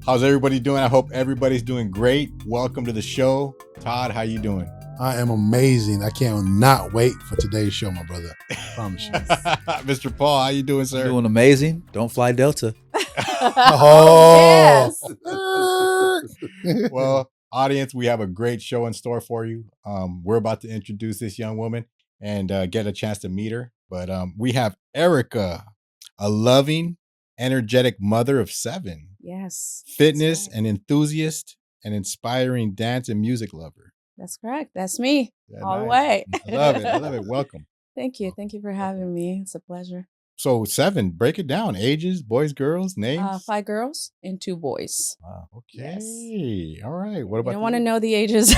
How's everybody doing? I hope everybody's doing great. Welcome to the show. Todd, how you doing? I am amazing. I cannot wait for today's show, my brother. I promise you. Mr. Paul, how you doing, sir? Doing amazing. Don't fly Delta. Oh, Well, audience, we have a great show in store for you. We're about to introduce this young woman and get a chance to meet her. But we have Ericka, a loving, energetic mother of 7. Yes. Fitness right. and enthusiast and inspiring dance and music lover. That's correct. That's me. Yeah, all the nice. way. I love it. I love it. Welcome. Thank you. Thank you for having me. It's a pleasure. So 7, break it down. Ages, boys, girls, names? 5 girls and 2 boys. Wow. Okay. Yes. All right. What about You don't want to know the ages.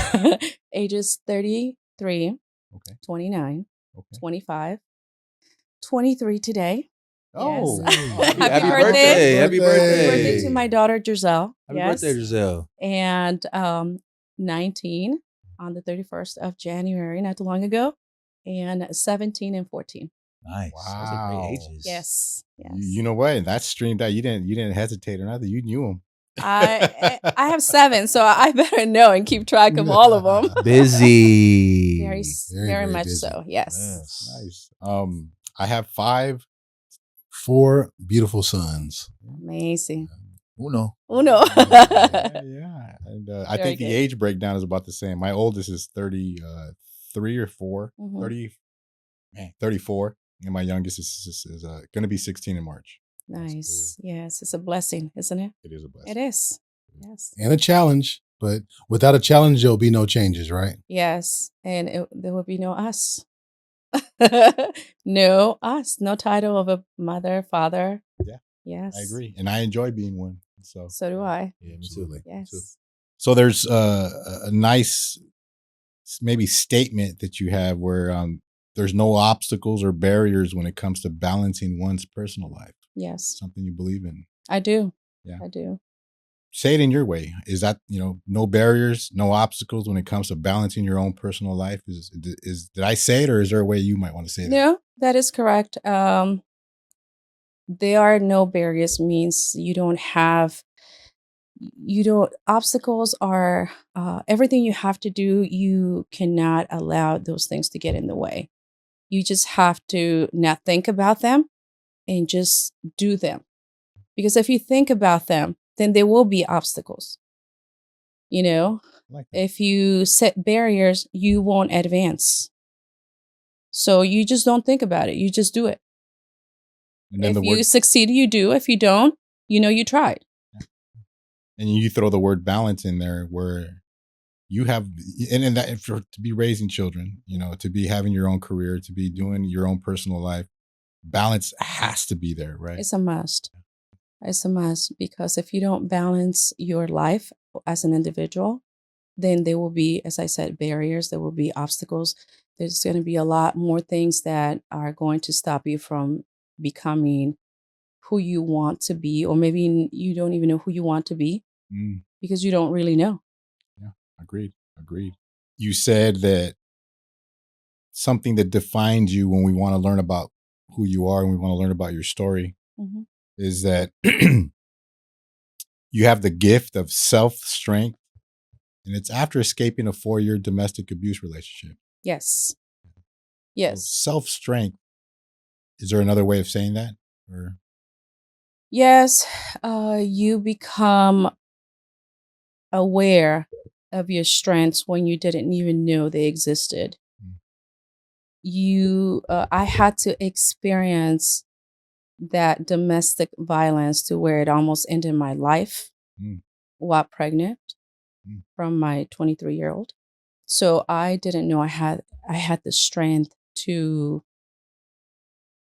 Ages 33, Okay. 29, Okay. 25, 23 today. Oh, Yes. Happy birthday. Happy Happy birthday. birthday to my daughter, Giselle. Happy Yes. birthday, Giselle. And 19 on the 31st of January, not too long ago. And 17 and 14. Nice. Wow. Those are great ages. Yes. Yes. You know what? That streamed out. You didn't hesitate or nothing. You knew him. I have 7, so I better know and keep track of all of them. Busy. Very much busy. so. Yes. Nice. I have 5. 4 beautiful sons. Amazing. Uno. Uno. Yeah. And I Very think the good. age breakdown is about the same. My oldest is 33 or 4, Mhm. 34. And my youngest is going to be 16 in March. Nice. Yes, it's a blessing, isn't it? It is a blessing. It is. Yes. And a challenge, but without a challenge, there'll be no changes, right? Yes. And there will be no us. No us. No title of a mother, father. Yeah. Yes. I agree. And I enjoy being one. So So do I. Yeah, me too. Absolutely. Yes. So there's a nice maybe statement that you have where there's no obstacles or barriers when it comes to balancing one's personal life. Yes. Something you believe in. I do. Yeah. I do. Say it in your way. Is that, no barriers, no obstacles when it comes to balancing your own personal life? Did I say it, or is there a way you might want to say that? No, that is correct. There are no barriers, means obstacles are everything you have to do. You cannot allow those things to get in the way. You just have to not think about them and just do them. Because if you think about them, then there will be obstacles. Like that. If you set barriers, you won't advance. So you just don't think about it. You just do it. And then If you succeed, you do. If you don't, you tried. and you throw the word balance in there, where you have, and that to be raising children, to be having your own career, to be doing your own personal life, balance has to be there, right? It's a must. It's a must, because if you don't balance your life as an individual, then there will be, as I said, barriers. There will be obstacles. There's going to be a lot more things that are going to stop you from becoming who you want to be, or maybe you don't even know who you want to be because you don't really know. Yeah, agreed. You said that something that defines you when we want to learn about who you are and we want to learn about your story is that you have the gift of self-strength, and it's after escaping a 4-year domestic abuse relationship. Yes. So Yes. self-strength, is there another way of saying that? Or Yes. You become aware of your strengths when you didn't even know they existed. I had to experience that domestic violence to where it almost ended my life while pregnant from my 23-year-old. So I didn't know I had the strength to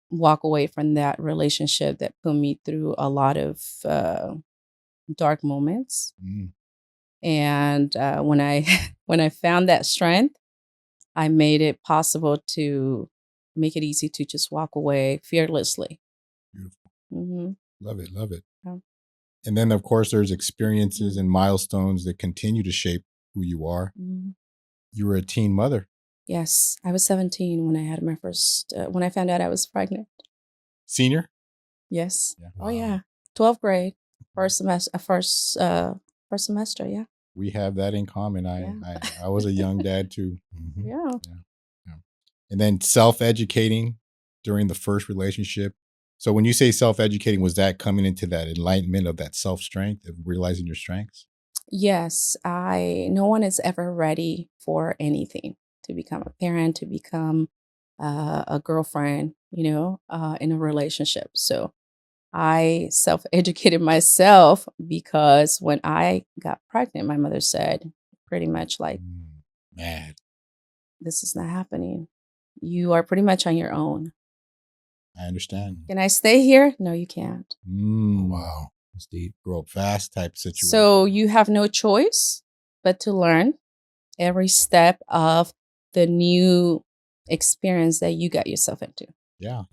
walk away from that relationship that put me through a lot of dark moments. And when I found that strength, I made it possible to make it easy to just walk away fearlessly. Beautiful. Love it. Yeah. And then, of course, there's experiences and milestones that continue to shape who you are. You were a teen mother. Yes, I was 17 when I had my first, when I found out I was pregnant. Senior? Yes. Yeah. Oh, yeah. 12th grade. First semester, yeah. We have that in common. I was a young dad too. Mhm. Yeah. Yeah. And then self-educating during the first relationship. So when you say self-educating, was that coming into that enlightenment of that self-strength, of realizing your strengths? Yes, no one is ever ready for anything, to become a parent, to become a girlfriend, in a relationship. So I self-educated myself because when I got pregnant, my mother said pretty much like, Mad. this is not happening. You are pretty much on your own. I understand. Can I stay here? No, you can't. Wow. That's deep. Grow up fast type situation. So you have no choice but to learn every step of the new experience that you got yourself into. Yeah.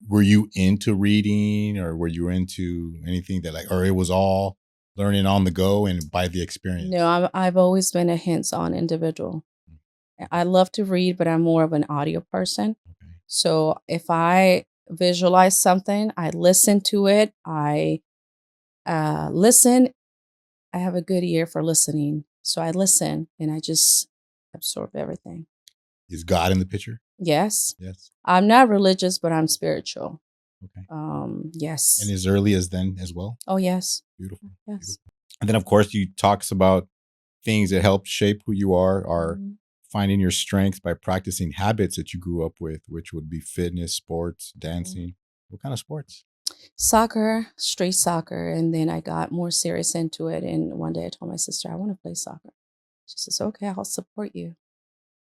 Were you into reading, or were you into anything that or it was all learning on the go and by the experience? No, I've always been a hands-on individual. I love to read, but I'm more of an audio person. Okay. So if I visualize something, I listen to it. I listen. I have a good ear for listening. So I listen and I just absorb everything. Is God in the picture? Yes. Yes. I'm not religious, but I'm spiritual. Okay. Yes. And as early as then as well? Oh, yes. Beautiful. Yes. Beautiful. And then, of course, you talks about things that help shape who you are finding your strengths by practicing habits that you grew up with, which would be fitness, sports, dancing. What kind of sports? Soccer, street soccer. And then I got more serious into it. And one day I told my sister, I want to play soccer. She says, okay, I'll support you.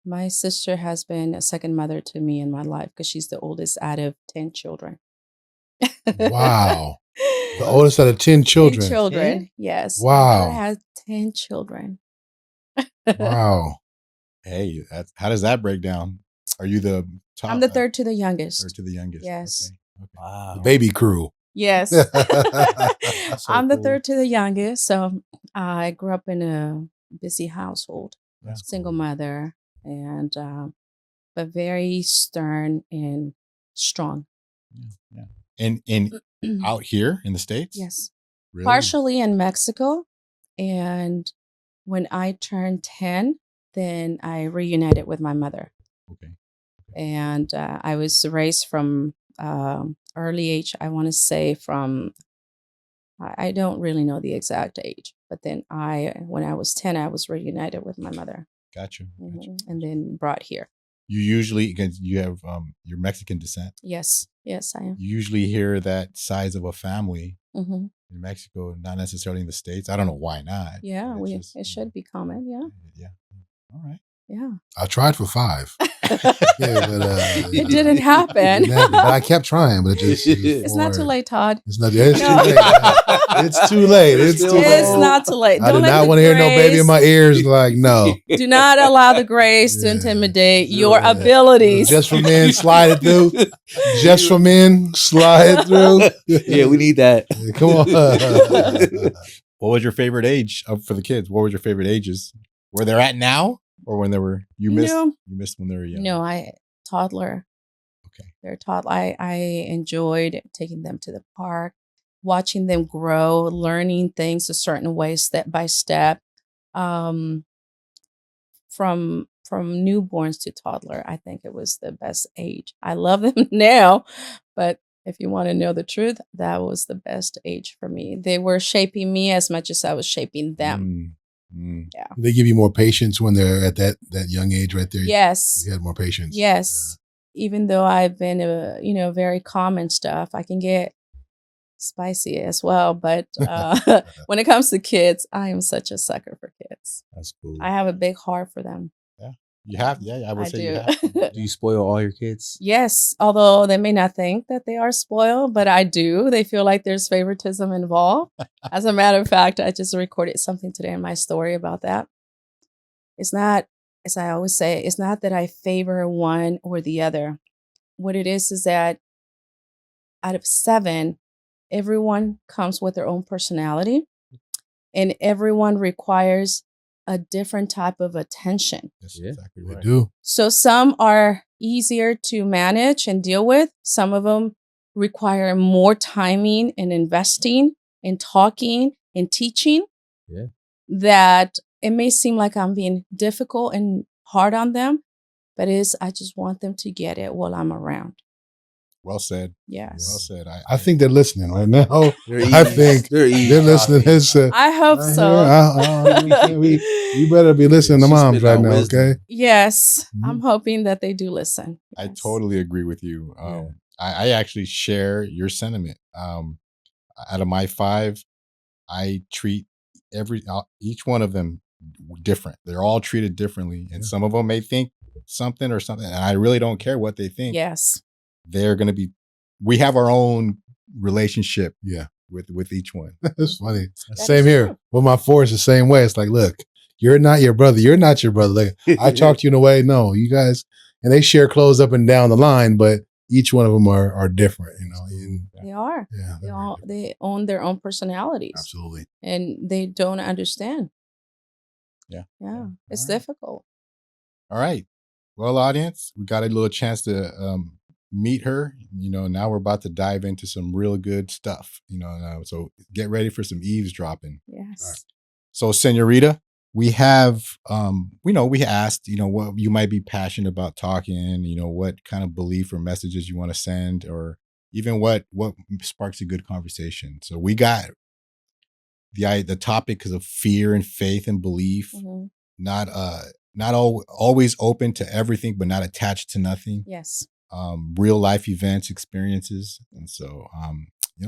My sister has been a second mother to me in my life because she's the oldest out of 10 children. Wow. The oldest out of 10 children. 10 children, 10? yes. Wow. My mother has 10 children. Wow. Hey, how does that break down? Are you the top? I'm the third to the youngest. Third to the youngest. Yes. Okay. Wow. The baby crew. Yes. So I'm the cool. third to the youngest. So I grew up in a busy household, That's single cool. mother, and but very stern and strong. Yeah. And out here in the States? Yes. Really? Partially in Mexico. And when I turned 10, then I reunited with my mother. Okay. And I was raised from early age. I want to say from, I don't really know the exact age, but then when I was 10, I was reunited with my mother. Gotcha. And then brought here. You usually, because you have your Mexican descent. Yes. Yes, I am. You usually hear that size of a family Mm-hmm. in Mexico, not necessarily in the States. I don't know why not. Yeah, but it's it should be common. Yeah. Yeah. All right. Yeah. I tried for 5. Yeah, but It didn't happen. But I kept trying, but It's not too late, Todd. It's not. It's No. too late. It's too late. It's too late. It's not too late. I Don't do let not the want to hear no baby in my grace- ears. Like no, Do not allow the grace to Yeah. intimidate your Yeah. abilities. just for men, slide it through. Just for men, slide it through. Yeah, we need that. Come on. What was your favorite age for the kids? What was your favorite ages? Where they're at now, or when they were you missed when they were young? No, toddler. Okay. They're toddler. I enjoyed taking them to the park, watching them grow, learning things a certain way, step by step. From newborns to toddler, I think it was the best age. I love them now, but if you want to know the truth, that was the best age for me. They were shaping me as much as I was shaping them. Yeah. They give you more patience when they're at that young age, right there. Yes. You had more patience. Yes. Even though I've been, very calm and stuff, I can get spicy as well. But when it comes to kids, I am such a sucker for kids. That's cool. I have a big heart for them. You have, I would I say do. you have. Do you spoil all your kids? Yes, although they may not think that they are spoiled, but I do. They feel like there's favoritism involved. As a matter of fact, I just recorded something today in my story about that. It's not, as I always say, it's not that I favor one or the other. What it is that out of 7, everyone comes with their own personality, and everyone requires a different type of attention. That's Yeah. exactly They right. do. So some are easier to manage and deal with. Some of them require more timing and investing. in talking and teaching Yeah. that it may seem like I'm being difficult and hard on them, but I just want them to get it while I'm around. Well said. Yes. Well said. I think they're listening right now. They're I think they're listening. It's, I hope right so. here. You better be listening to She's moms spitting right out now, wisdom. okay? Yes, Mhm. I'm hoping that they do listen. I Yes. totally agree with you. Yeah. I actually share your sentiment. Out of my 5, I treat each one of them different. They're all treated differently, and Yeah. some of them may think something or something, and I really don't care what they think. Yes. They're going to be. We have our own relationship. Yeah. With each one. That's funny. That Same is here. true. With my 4, it's the same way. It's like, look, you're not your brother. You're not your brother. Like, I talk to you in a way. No, you guys, and they share clothes up and down the line, but each one of them are different, you know. And, They are. yeah, They own their own personalities, absolutely. and they don't understand. Yeah. Yeah. It's All right. difficult. All right. Well, audience, we got a little chance to meet her. Now we're about to dive into some real good stuff. So get ready for some eavesdropping. Yes. So, Senorita, we have, we asked, what you might be passionate about talking, what kind of belief or messages you want to send, or even what sparks a good conversation. So we got the topic is of fear and faith and belief, Mhm. not always open to everything, but not attached to nothing. Yes. Real life events, experiences. And so,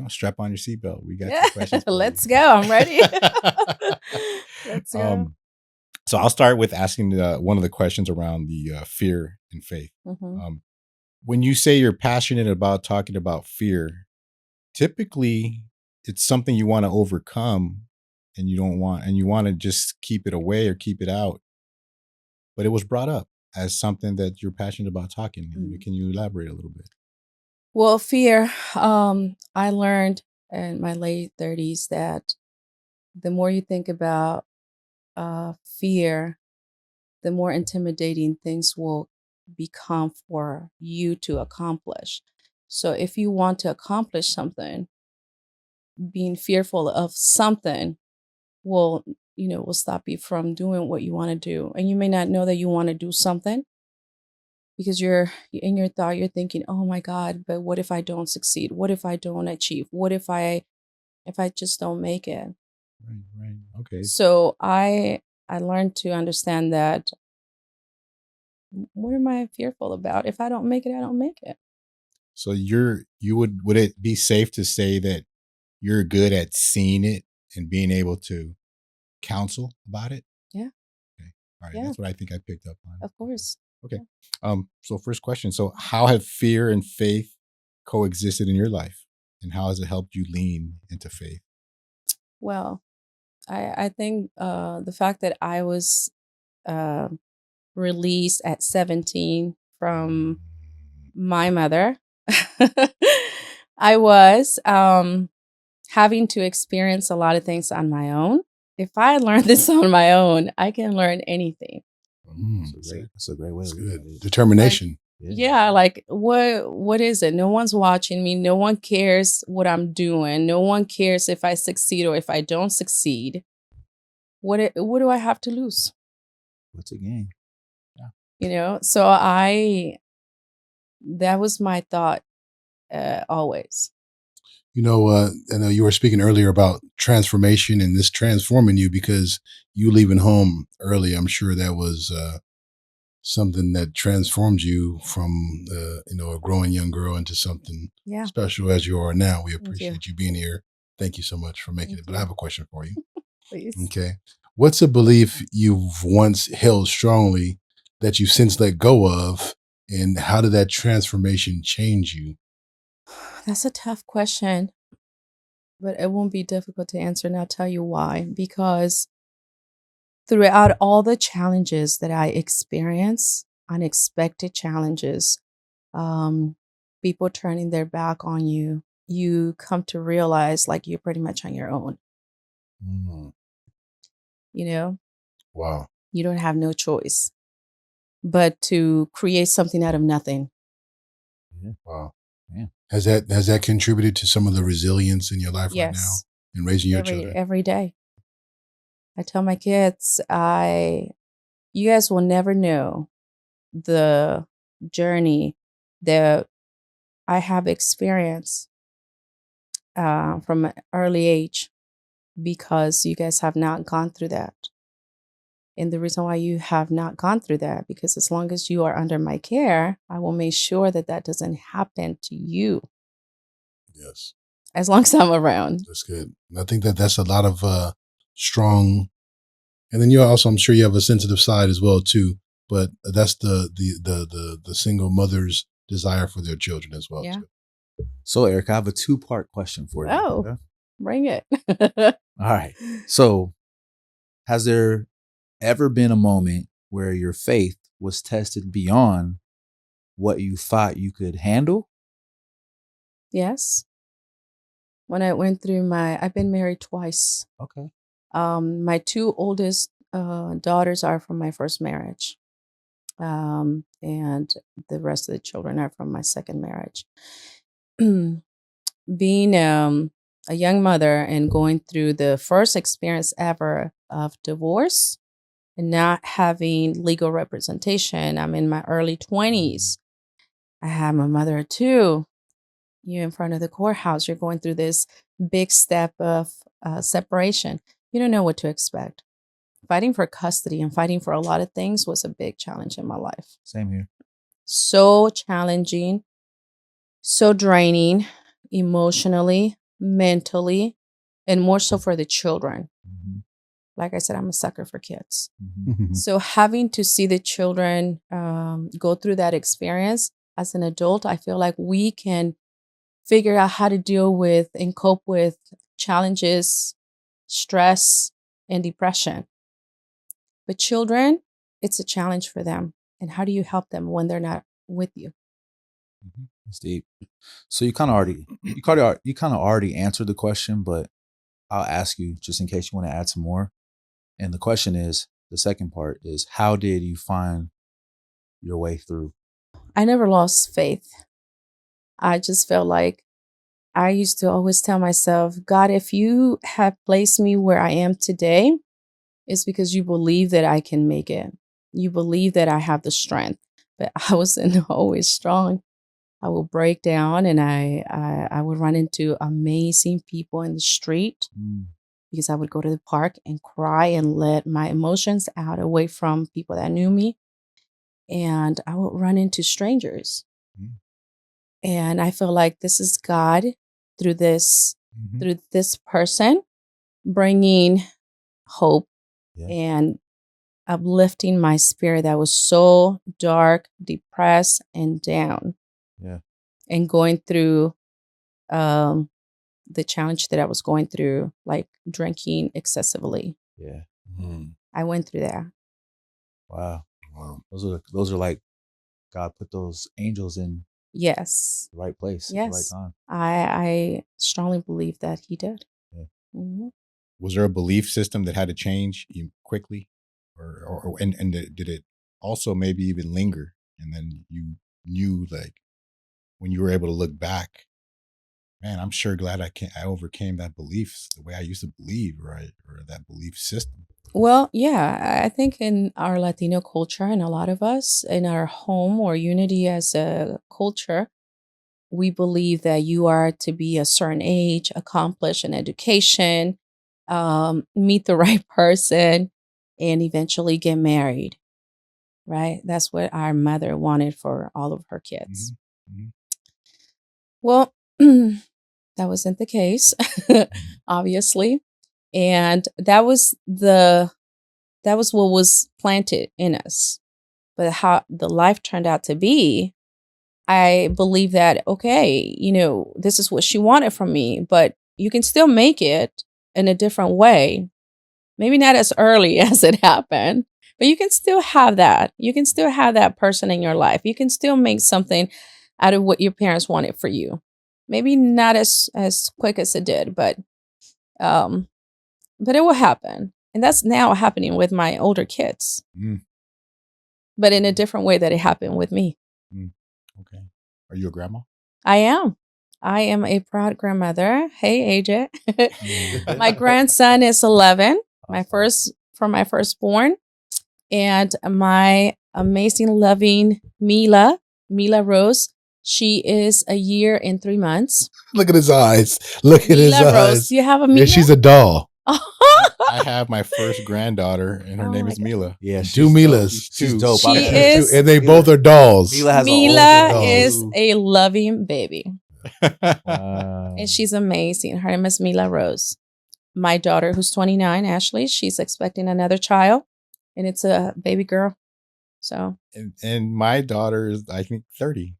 strap on your seatbelt. We got some questions. Let's go. I'm ready. Let's go. So I'll start with asking one of the questions around the fear and faith. Mhm. When you say you're passionate about talking about fear, typically it's something you want to overcome and you want to just keep it away or keep it out. But it was brought up as something that you're passionate about talking. Can you elaborate a little bit? Well, fear, I learned in my late 30s that the more you think about fear, the more intimidating things will become for you to accomplish. So if you want to accomplish something, being fearful of something will stop you from doing what you want to do. And you may not know that you want to do something because you're in your thought, you're thinking, oh my God, but what if I don't succeed? What if I don't achieve? What if I just don't make it? Right. Okay. So I learned to understand that what am I fearful about? If I don't make it, I don't make it. So would it be safe to say that you're good at seeing it and being able to counsel about it? Yeah. Okay. All right. Yeah. That's what I think I picked up on. Of course. Okay. So first question. So how have fear and faith coexisted in your life? And how has it helped you lean into faith? Well, I think the fact that I was released at 17 from my mother, I was having to experience a lot of things on my own. If I learned this on my own, I can learn anything. That's a great way. That's good. Determination. Yeah, like what is it? No one's watching me. No one cares what I'm doing. No one cares if I succeed or if I don't succeed. What do I have to lose? What's a game? So that was my thought always. I know you were speaking earlier about transformation and this transforming you because you leaving home early. I'm sure that was something that transformed you from, a growing young girl into something special as you are now. We appreciate you being here. Thank you so much for making it. But I have a question for you. Please. Okay. What's a belief you've once held strongly that you've since let go of, and how did that transformation change you? That's a tough question, but it won't be difficult to answer, and I'll tell you why. Because throughout all the challenges that I experience, unexpected challenges, people turning their back on you, you come to realize like you're pretty much on your own. Wow. You don't have no choice but to create something out of nothing. Wow. Yeah. Has that contributed to some of the resilience in your life right now? in raising your children? Every day. I tell my kids, you guys will never know the journey that I have experienced from an early age because you guys have not gone through that. And the reason why you have not gone through that, because as long as you are under my care, I will make sure that that doesn't happen to you. Yes. As long as I'm around. That's good. And I think that that's a lot of strong, and then you also, I'm sure you have a sensitive side as well too, but that's the single mother's desire for their children as well. Yeah. Too. So Eric, I have a 2-part question for you. Oh, Okay? bring it. All right. So has there ever been a moment where your faith was tested beyond what you thought you could handle? Yes. When I went through I've been married twice. Okay. My 2 oldest daughters are from my first marriage. And the rest of the children are from my second marriage. Being a young mother and going through the first experience ever of divorce and not having legal representation. I'm in my early 20s. I have my mother of 2. You're in front of the courthouse. You're going through this big step of separation. You don't know what to expect. Fighting for custody and fighting for a lot of things was a big challenge in my life. Same here. So challenging, so draining emotionally, mentally, and more so for the children. Mm-hmm. Like I said, I'm a sucker for kids. Mm-hmm. So having to see the children go through that experience as an adult, I feel like we can figure out how to deal with and cope with challenges, stress, and depression. But children, it's a challenge for them. And how do you help them when they're not with you? That's deep. So you kind of already answered the question, but I'll ask you just in case you want to add some more. And the question is, the second part is, how did you find your way through? I never lost faith. I just felt like I used to always tell myself, God, if you have placed me where I am today, it's because you believe that I can make it. You believe that I have the strength. But I wasn't always strong. I would break down and I would run into amazing people in the street because I would go to the park and cry and let my emotions out away from people that knew me. And I would run into strangers. And I feel like this is God through this person bringing hope and uplifting my spirit that was so dark, depressed, and down. Yeah. And going through the challenge that I was going through, like drinking excessively. Yeah. I went through that. Wow. Those are like God put those angels in Yes. the right place at the right time. I strongly believe that he did. Yeah. Mm-hmm. Was there a belief system that had to change quickly, and did it also maybe even linger? And then you knew, like, when you were able to look back, man, I'm sure glad I overcame that belief, the way I used to believe, right, or that belief system. Well, yeah, I think in our Latino culture, and a lot of us in our home or unity as a culture, we believe that you are to be a certain age, accomplish an education, meet the right person, and eventually get married. Right? That's what our mother wanted for all of her kids. Mm-hmm. Well, that wasn't the case, obviously. And that was what was planted in us. But how the life turned out to be, I believe that, okay, this is what she wanted from me, but you can still make it in a different way. Maybe not as early as it happened, but you can still have that. You can still have that person in your life. You can still make something out of what your parents wanted for you. Maybe not as quick as it did, but it will happen. And that's now happening with my older kids. But in a different way that it happened with me. Okay. Are you a grandma? I am. I am a proud grandmother. Hey, AJ. My grandson is 11. My firstborn, and my amazing, loving Mila Rose. She is a year and 3 months. Look at his eyes. Look at his Mila Rose. eyes. Do you have a Yeah, Mila? she's a doll. I have my first granddaughter, and her Oh name my is God. Mila. Yeah, Two Milas. She's Two. dope. She I- is- And they both are dolls. Mila has Mila all is a loving baby, Wow. and she's amazing. Her name is Mila Rose. My daughter, who's 29, Ashley, she's expecting another child, and it's a baby girl. So and my daughter is, I think, 30.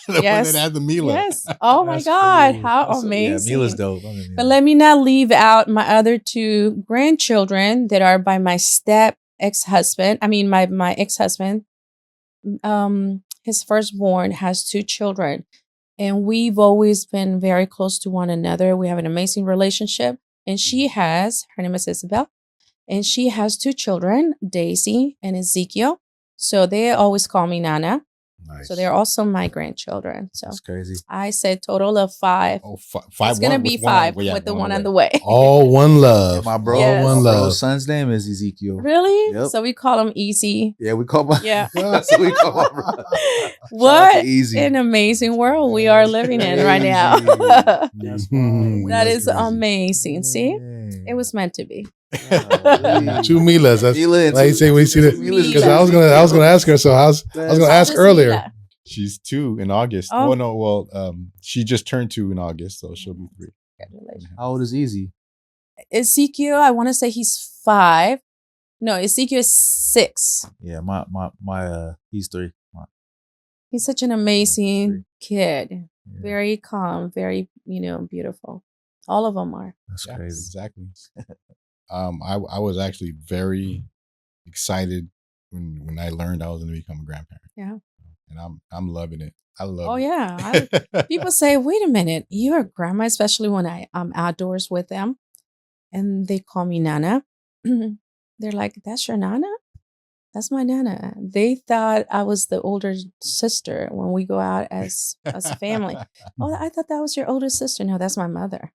The Yes. one that had the Mila. yes. Oh my That's God, cool. how That's- amazing! Yeah, Mila's dope. I mean, But let me not leave out my other two grandchildren that are by my ex-husband. I mean, my ex-husband. His firstborn has two children, and we've always been very close to one another. We have an amazing relationship, and her name is Isabel, and she has two children, Daisy and Ezekiel. So they always call me Nana. Nice. So they're also my grandchildren. So that's crazy. I said total of 5. Oh, five. It's gonna be 5 with the one on the way. All one love. My bro, Yes. All one my love. bro's son's name is Ezekiel. Really? Yep. So we call him Easy. Yeah, we call my Yeah. so we call my bro. What Easy. an amazing world we are living in right now. That's Mhm. That That's is crazy. amazing. See, Dang. it was meant to be. Golly. Two Milas. That's Mila and like you say when you see that. Mila's Because crazy. I was gonna ask her. So I was gonna ask How does earlier. Mila? She's 2 in August. Oh. She just turned 2 in August, so she'll be 3. Congratulations. How old is Easy? Ezekiel, I want to say he's 5. No, Ezekiel is 6. Yeah, he's 3. He's such an amazing three. kid. Yeah, Very calm, very, beautiful. All of them are. that's Yeah, crazy. exactly. I was actually very excited when I learned I was going to become a grandparent. Yeah. And I'm loving it. I love Oh it. yeah. People say, "Wait a minute, you're a grandma," especially when I'm outdoors with them, and they call me Nana. They're like, "That's your Nana? That's my Nana." They thought I was the older sister when we go out as a family. Oh, I thought that was your older sister. No, that's my mother.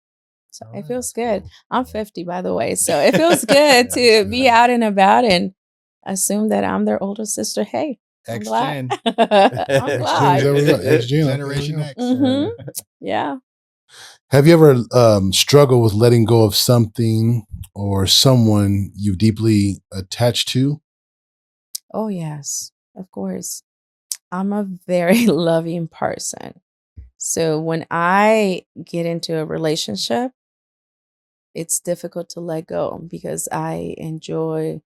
So it feels good. I'm 50, by the way, so it feels good to be out and about and assume that I'm their older sister. Hey, I'm glad. X-Gen. I'm glad. There we go. X-Gen. Generation X. Mhm. Yeah. Have you ever struggled with letting go of something or someone you've deeply attached to? Oh, yes, of course. I'm a very loving person. So when I get into a relationship, it's difficult to let go because I enjoy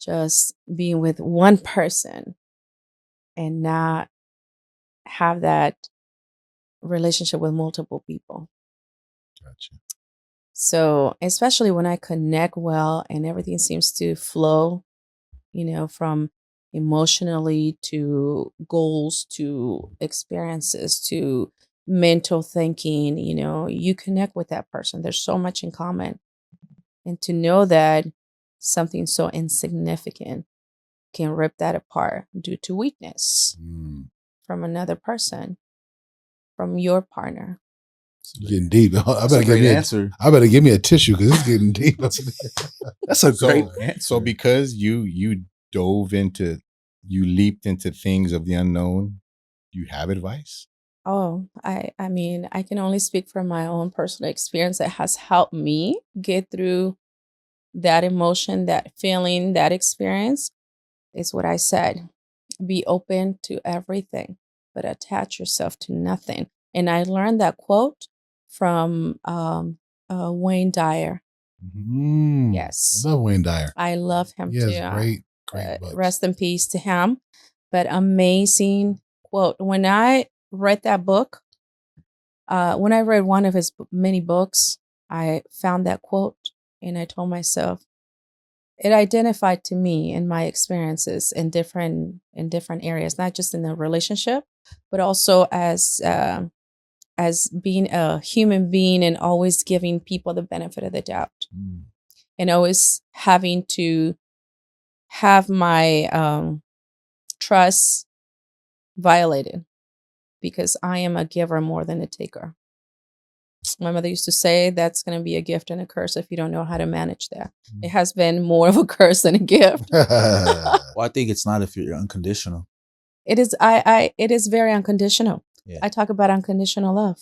just being with one person and not have that relationship with multiple people. Gotcha. So, especially when I connect well and everything seems to flow, from emotionally to goals to experiences to mental thinking, you connect with that person. There's so much in common. And to know that something so insignificant can rip that apart due to weakness Mm. from another person, from your partner. It's getting deep. I That's better a great give me answer. I better give me a tissue because it's getting deep. That's a So, great answer. so because you leaped into things of the unknown, do you have advice? Oh, I mean, I can only speak from my own personal experience that has helped me get through that emotion, that feeling, that experience is what I said. Be open to everything, but attach yourself to nothing. And I learned that quote from Wayne Dyer. Mm. Yes. I love Wayne Dyer. I love him He has too. great books. Rest in peace to him. But amazing quote. When I read that book, when I read one of his many books, I found that quote and I told myself, it identified to me in my experiences in different areas, not just in the relationship, but also as being a human being and always giving people the benefit of the doubt, and always having to have my trust violated because I am a giver more than a taker. My mother used to say that's going to be a gift and a curse if you don't know how to manage that. It has been more of a curse than a gift. Well, I think it's not if you're unconditional. It is. It is very unconditional. Yeah. I talk about unconditional love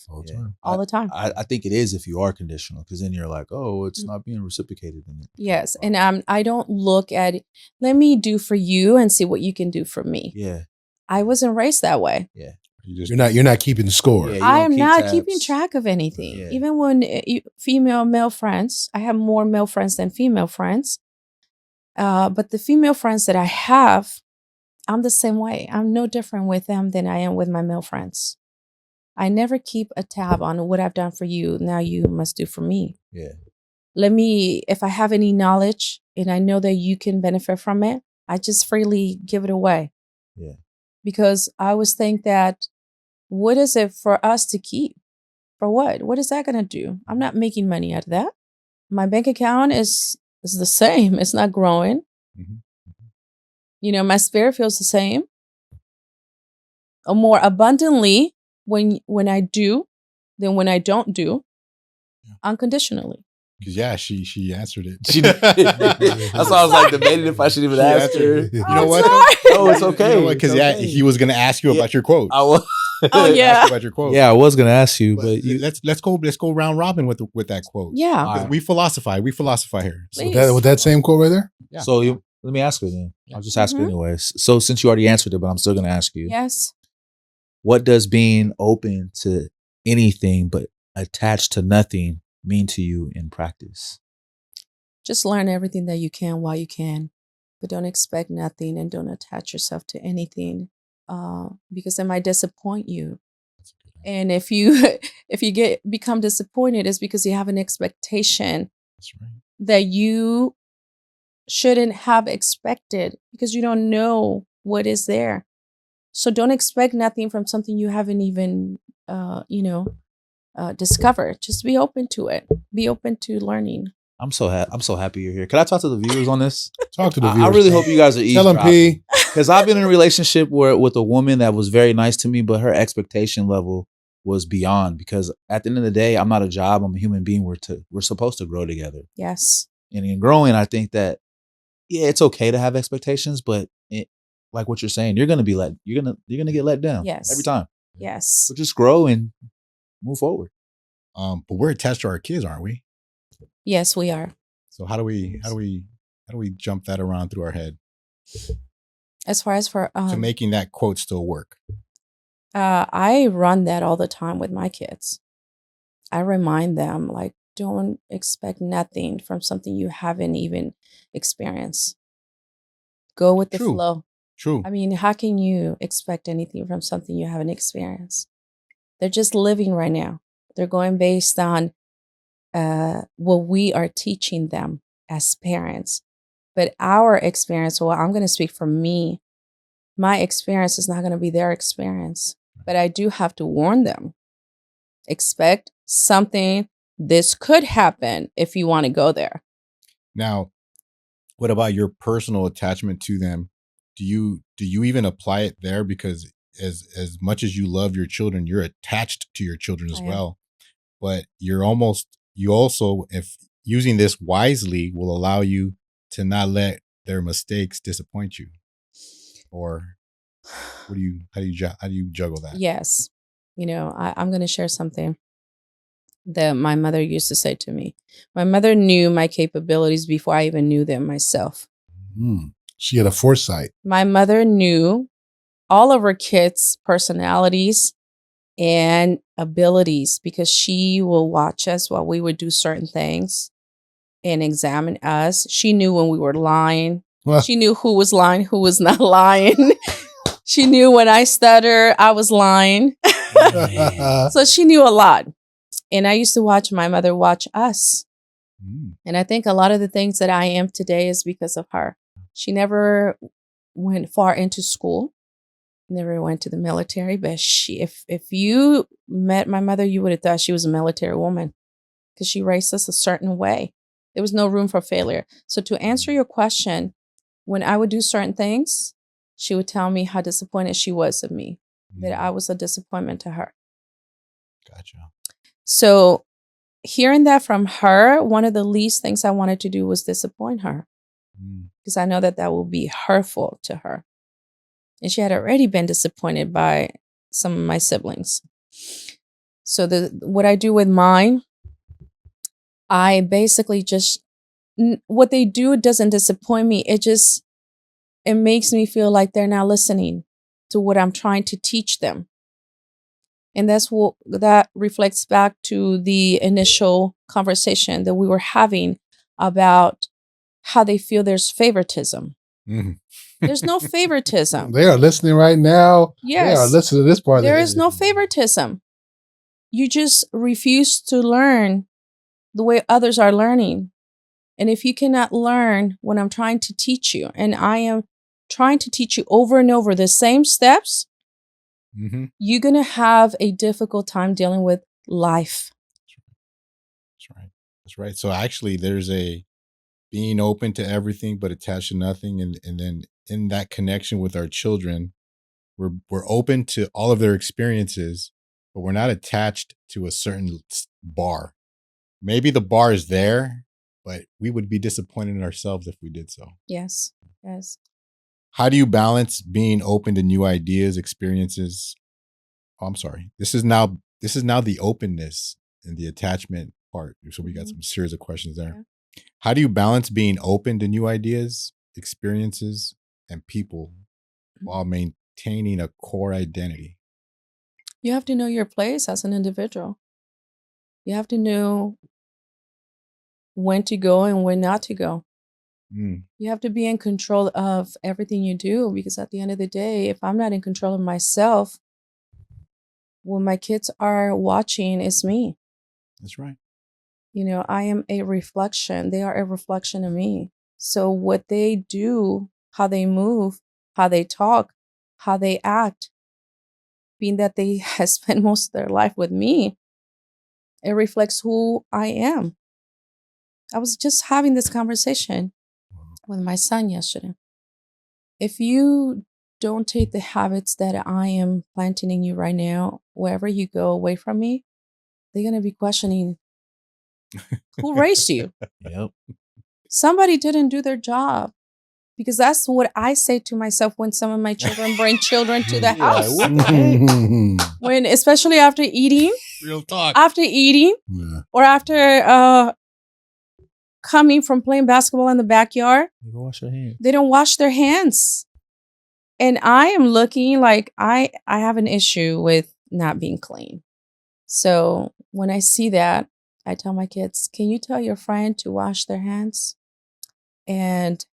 all the time. I think it is if you are conditional, because then you're like, oh, it's not being reciprocated. Yes, and I don't look at it, let me do for you and see what you can do for me. Yeah, I wasn't raised that way. yeah. You're not keeping score. Yeah, you I don't am keep not tabs. keeping track of anything. Yeah. Even when female, male friends, I have more male friends than female friends. But the female friends that I have, I'm the same way. I'm no different with them than I am with my male friends. I never keep a tab on what I've done for you. Now you must do for me. Yeah. If I have any knowledge and I know that you can benefit from it, I just freely give it away. Yeah. Because I always think that, what is it for us to keep? For what? What is that going to do? I'm not making money out of that. My bank account is the same. It's not growing. Mm-hmm. My spirit feels the same. Or more abundantly when I do than when I don't do, unconditionally. Because she answered it. She did. That's why I was like debating if I should even ask her. You know what? No, it's okay. Because he was going to ask you about your quote. I was. Oh yeah. About your quote. Yeah, I was going to ask you, but let's go round robin with that quote. Yeah. All right. We philosophize here. So with that same quote right there? Yeah. So let me ask her then. I'll just ask her anyways. So since you already answered it, but I'm still going to ask you. Yes. What does being open to anything but attached to nothing mean to you in practice? Just learn everything that you can while you can, but don't expect nothing and don't attach yourself to anything, because it might disappoint you. And if you become disappointed, it's because you have an expectation that you shouldn't have expected, because you don't know what is there. So don't expect nothing from something you haven't even, discovered. Just be open to it. Be open to learning. I'm so happy you're here. Can I talk to the viewers on this? Talk to the viewers. I really hope you guys are Tell them, eavesdropping. Because I've been in a relationship with a woman that was very nice to me, but her expectation level was beyond. Because at the end of the day, I'm not a job. I'm a human being. We're supposed to grow together. Yes. And in growing, I think that it's okay to have expectations, but like what you're saying, you're gonna get let down. Yes. Every time. Yes. So just grow and move forward. But we're attached to our kids, aren't we? Yes, we are. So how do we jump that around through our head? As far as for to making that quote still work. I run that all the time with my kids. I remind them, like, don't expect nothing from something you haven't even experienced. Go with the flow. True. I mean, how can you expect anything from something you haven't experienced? They're just living right now. They're going based on what we are teaching them as parents. But our experience, well, I'm going to speak for me. My experience is not going to be their experience. But I do have to warn them. Expect something. This could happen if you want to go there. Now, what about your personal attachment to them? Do you even apply it there? Because as much as you love your children, you're attached to your children as well. But you also, if using this wisely, will allow you to not let their mistakes disappoint you. Or how do you juggle that? Yes. I'm going to share something that my mother used to say to me. My mother knew my capabilities before I even knew them myself. She had a foresight. My mother knew all of her kids' personalities and abilities because she will watch us while we would do certain things and examine us. She knew when we were lying. Well, she knew who was lying, who was not lying. She knew when I stutter, I was lying. So she knew a lot. And I used to watch my mother watch us. And I think a lot of the things that I am today is because of her. She never went far into school, never went to the military. But if you met my mother, you would have thought she was a military woman because she raised us a certain way. There was no room for failure. So to answer your question, when I would do certain things, she would tell me how disappointed she was of me. that I was a disappointment to her. Gotcha. So hearing that from her, one of the least things I wanted to do was disappoint her, because I know that that will be hurtful to her. And she had already been disappointed by some of my siblings. So what I do with mine, I basically just, what they do doesn't disappoint me. It makes me feel like they're not listening to what I'm trying to teach them. And that reflects back to the initial conversation that we were having about how they feel there's favoritism. Mm-hmm. There's no favoritism. They are listening right now. Yes. They are listening to this part. There is no favoritism. You just refuse to learn the way others are learning. And if you cannot learn what I'm trying to teach you, and I am trying to teach you over and over the same steps, you're going to have a difficult time dealing with life. That's right. That's right. So actually there's a being open to everything but attached to nothing. And then in that connection with our children, we're open to all of their experiences, but we're not attached to a certain bar. Maybe the bar is there, but we would be disappointed in ourselves if we did so. Yes. Yes. How do you balance being open to new ideas, experiences? Oh, I'm sorry. This is now the openness and the attachment part. So we got some series of questions there. Yeah. How do you balance being open to new ideas, experiences, and people while maintaining a core identity? You have to know your place as an individual. You have to know when to go and when not to go. You have to be in control of everything you do, because at the end of the day, if I'm not in control of myself, when my kids are watching, it's me. That's right. You know, I am a reflection. They are a reflection of me. So what they do, how they move, how they talk, how they act, being that they have spent most of their life with me, it reflects who I am. I was just having this conversation with my son yesterday. If you don't take the habits that I am planting in you right now, wherever you go away from me, they're going to be questioning who raised you. Yep. Somebody didn't do their job, because that's what I say to myself when some of my children bring children to the house. What the heck? When, especially after eating, Real talk. Or after coming from playing basketball in the backyard, You go wash your hands. they don't wash their hands. And I am looking like I have an issue with not being clean. So when I see that, I tell my kids, can you tell your friend to wash their hands? And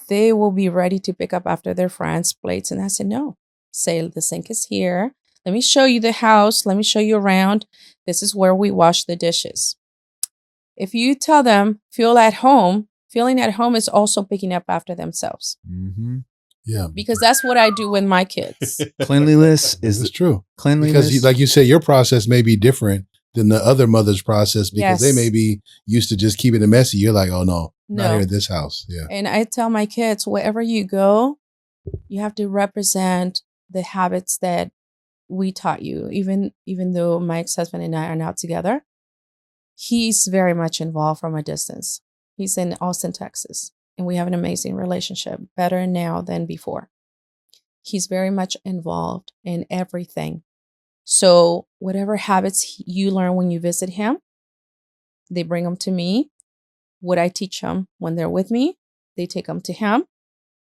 they will be ready to pick up after their friends' plates. And I said, no, say the sink is here. Let me show you the house. Let me show you around. This is where we wash the dishes. If you tell them, feeling at home is also picking up after themselves. Yeah. Because that's what I do with my kids. Cleanliness is true. Cleanliness. Because like you said, your process may be different than the other mother's process, because they may be used to just keeping it messy. You're like, oh no, not here at this house. Yeah. And I tell my kids, wherever you go, you have to represent the habits that we taught you. Even though my ex-husband and I are now together, he's very much involved from a distance. He's in Austin, Texas, and we have an amazing relationship, better now than before. He's very much involved in everything. So whatever habits you learn when you visit him, they bring them to me. What I teach them when they're with me, they take them to him,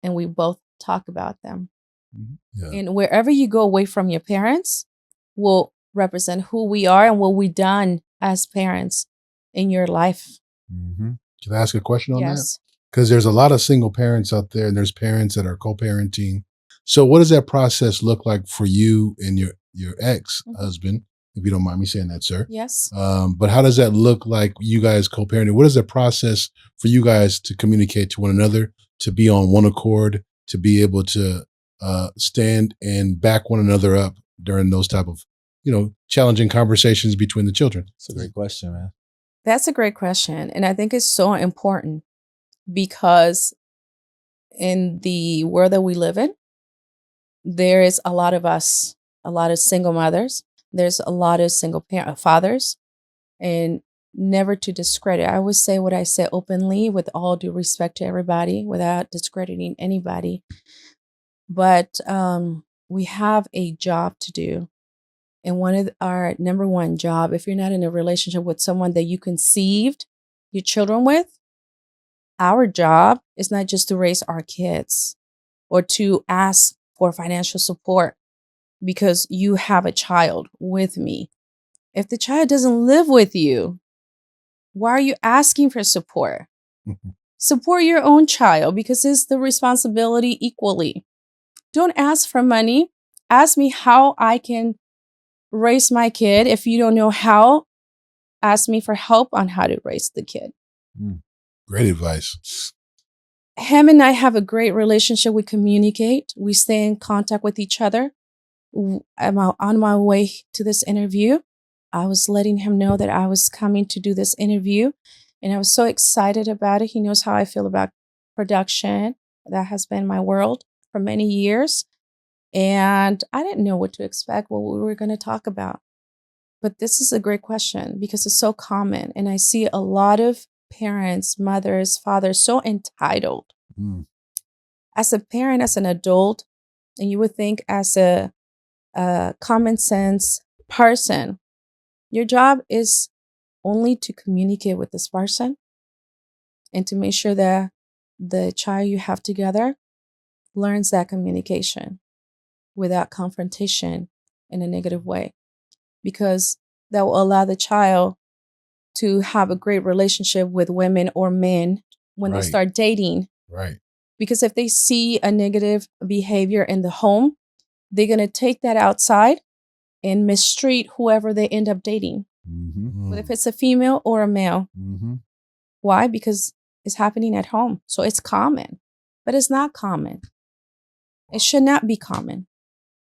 and we both talk about them. Yeah. And wherever you go away from your parents will represent who we are and what we've done as parents in your life. Can I ask a question on that? Because there's a lot of single parents out there, and there's parents that are co-parenting. So what does that process look like for you and your ex-husband, if you don't mind me saying that, sir? Yes. But how does that look like you guys co-parenting? What is the process for you guys to communicate to one another, to be on one accord, to be able to stand and back one another up during those type of, challenging conversations between the children? That's a great question, man. That's a great question. And I think it's so important, because in the world that we live in, there is a lot of us a lot of single mothers. There's a lot of single fathers, and never to discredit. I always say what I say openly with all due respect to everybody without discrediting anybody. But we have a job to do. And one of our number one job, if you're not in a relationship with someone that you conceived your children with, our job is not just to raise our kids or to ask for financial support because you have a child with me. If the child doesn't live with you, why are you asking for support? Support your own child because it's the responsibility equally. Don't ask for money. Ask me how I can raise my kid. If you don't know how, ask me for help on how to raise the kid. Great advice. Him and I have a great relationship. We communicate. We stay in contact with each other. I'm on my way to this interview. I was letting him know that I was coming to do this interview, and I was so excited about it. He knows how I feel about production. That has been my world for many years. And I didn't know what to expect, what we were going to talk about. But this is a great question because it's so common. And I see a lot of parents, mothers, fathers, so entitled. As a parent, as an adult, and you would think as a common sense person, your job is only to communicate with this person and to make sure that the child you have together learns that communication without confrontation in a negative way, because that will allow the child to have a great relationship with women or men when they start dating. Right. Because if they see a negative behavior in the home, they're going to take that outside and mistreat whoever they end up dating. But if it's a female or a male, why? Because it's happening at home. So it's common, but it's not common. It should not be common.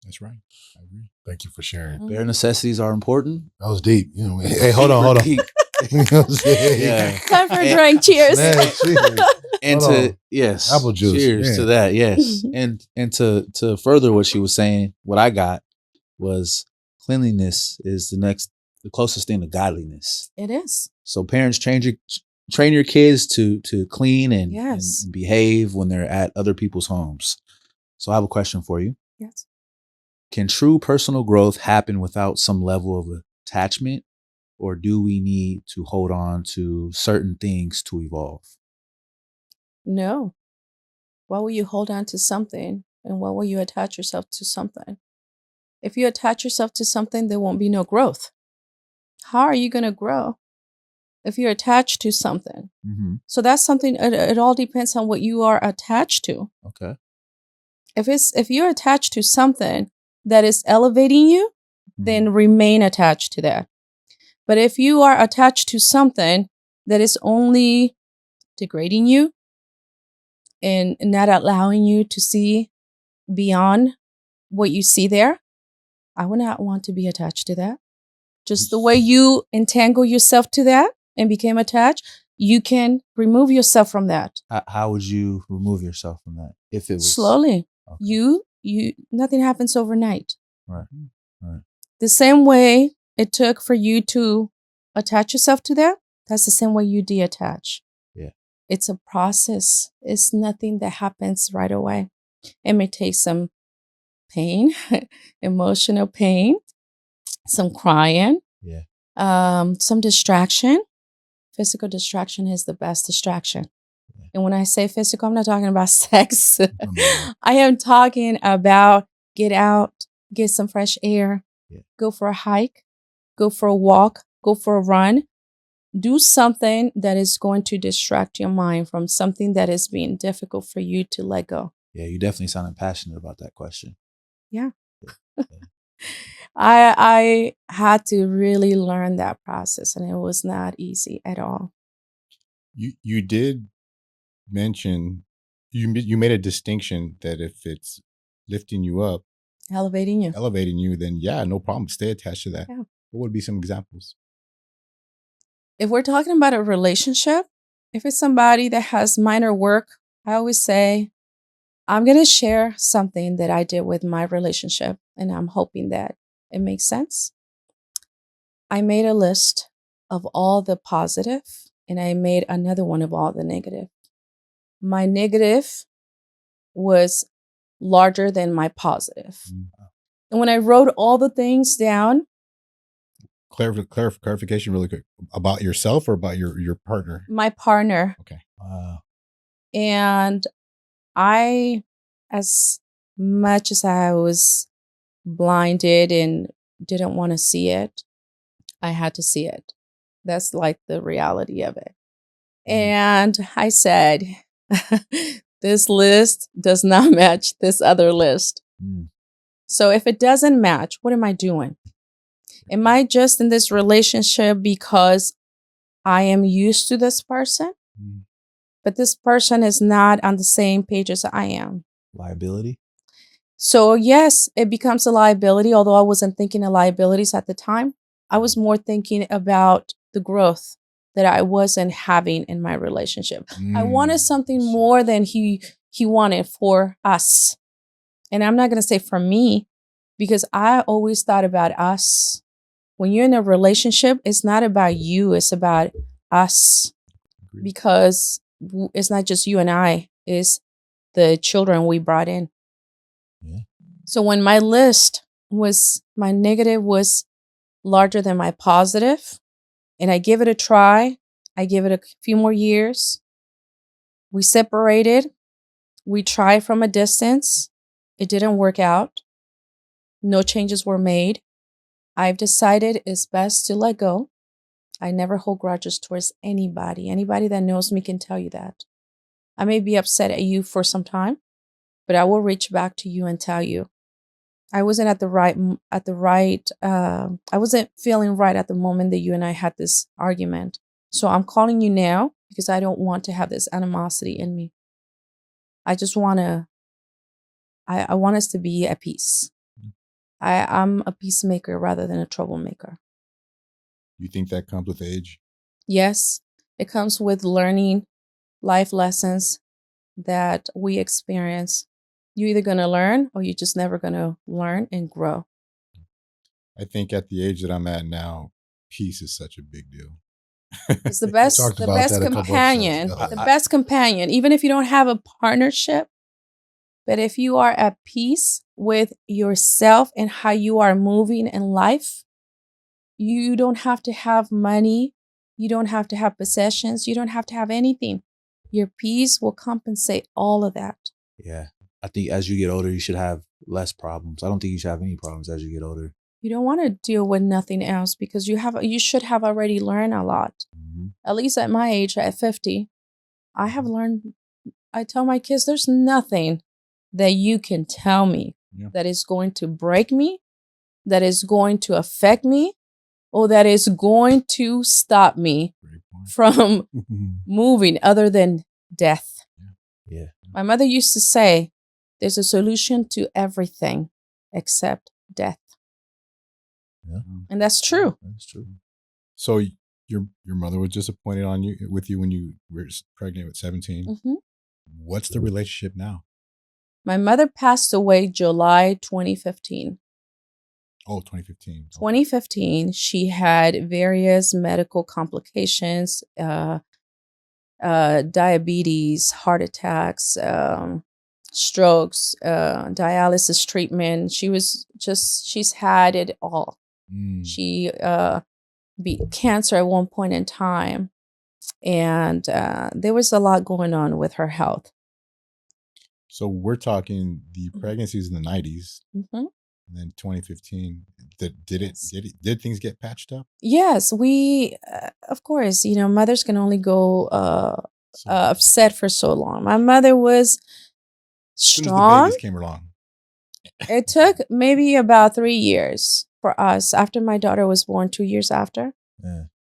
That's right. I agree. Thank you for sharing. Bare necessities are important. That was deep. You know, hey, hold on. Deep. Yeah. Time for a drink. Cheers. Man, And to yes, apple juice. Cheers to that. Yes, and to further what she was saying, what I got was cleanliness is the closest thing to godliness. It is. So parents train your kids to clean and behave when they're at other people's homes. So I have a question for you. Yes. Can true personal growth happen without some level of attachment, or do we need to hold on to certain things to evolve? No. Why will you hold on to something, and why will you attach yourself to something? If you attach yourself to something, there won't be no growth. How are you going to grow if you're attached to something? So that's something, it all depends on what you are attached to. Okay. If you're attached to something that is elevating you, then remain attached to that. But if you are attached to something that is only degrading you and not allowing you to see beyond what you see there, I would not want to be attached to that. Just the way you entangle yourself to that and became attached, you can remove yourself from that. How would you remove yourself from that? If it was slowly. Okay. You nothing happens overnight. Right. The same way it took for you to attach yourself to that, that's the same way you detach. Yeah. It's a process. It's nothing that happens right away. It may take some pain, emotional pain, some crying, some distraction. Physical distraction is the best distraction. Yeah. And when I say physical, I'm not talking about sex. I am talking about get out, get some fresh air, go for a hike, go for a walk, go for a run. Do something that is going to distract your mind from something that is being difficult for you to let go. Yeah, you definitely sounded passionate about that question. Yeah. I had to really learn that process, and it was not easy at all. You did mention, you made a distinction that if it's lifting you up, elevating you, then no problem. Stay attached to that. Yeah. What would be some examples? If we're talking about a relationship, if it's somebody that has minor work, I always say, I'm going to share something that I did with my relationship, and I'm hoping that it makes sense. I made a list of all the positive, and I made another one of all the negative. My negative was larger than my positive. And when I wrote all the things down, Clarification really quick. About yourself or about your partner? my partner. Okay. And I, as much as I was blinded and didn't want to see it, I had to see it. That's like the reality of it. And I said, this list does not match this other list. So if it doesn't match, what am I doing? Am I just in this relationship because I am used to this person? But this person is not on the same page as I am. Liability? So yes, it becomes a liability, although I wasn't thinking of liabilities at the time. I was more thinking about the growth that I wasn't having in my relationship. I wanted something more than he wanted for us. And I'm not going to say for me, because I always thought about us. When you're in a relationship, it's not about you, it's about us. Because it's not just you and I, it's the children we brought in. Yeah. So when my list was, my negative was larger than my positive, and I give it a try, I give it a few more years. We separated. We tried from a distance. It didn't work out. No changes were made. I've decided it's best to let go. I never hold grudges towards anybody. Anybody that knows me can tell you that. I may be upset at you for some time, but I will reach back to you and tell you. I wasn't I wasn't feeling right at the moment that you and I had this argument. So I'm calling you now because I don't want to have this animosity in me. I just want I want us to be at peace. I'm a peacemaker rather than a troublemaker. You think that comes with age? Yes, it comes with learning life lessons that we experience. You're either going to learn or you're just never going to learn and grow. I think at the age that I'm at now, peace is such a big deal. It's the best companion. The best companion, even if you don't have a partnership. But if you are at peace with yourself and how you are moving in life, you don't have to have money. You don't have to have possessions. You don't have to have anything. Your peace will compensate all of that. Yeah. I think as you get older, you should have less problems. I don't think you should have any problems as you get older. You don't want to deal with nothing else because you should have already learned a lot. At least at my age, at 50, I have learned. I tell my kids, there's nothing that you can tell me that is going to break me, that is going to affect me, or that is going to stop me from moving other than death. Yeah. My mother used to say, there's a solution to everything except death. Yeah. And that's true. That's true. So your mother was disappointed with you when you were pregnant with 17. Mm-hmm. What's the relationship now? My mother passed away July 2015. Oh, 2015. 2015, she had various medical complications, diabetes, heart attacks, strokes, dialysis treatment. She's had it all. She beat cancer at one point in time. And there was a lot going on with her health. So we're talking the pregnancies in the 90s. Mm-hmm. And then 2015, did things get patched up? Yes, we, of course, mothers can only go upset for so long. My mother was strong. As soon as the babies came along. It took maybe about 3 years for us, after my daughter was born, 2 years after,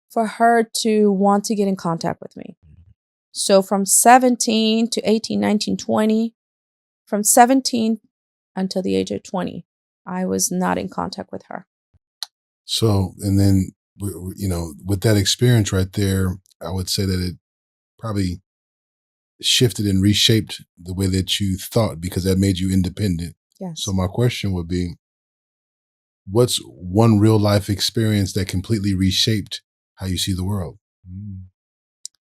for her to want to get in contact with me. So from 17 to 18, 19, 20, from 17 until the age of 20, I was not in contact with her. So, and then, with that experience right there, I would say that it probably shifted and reshaped the way that you thought because that made you independent. Yes. So my question would be, what's one real life experience that completely reshaped how you see the world?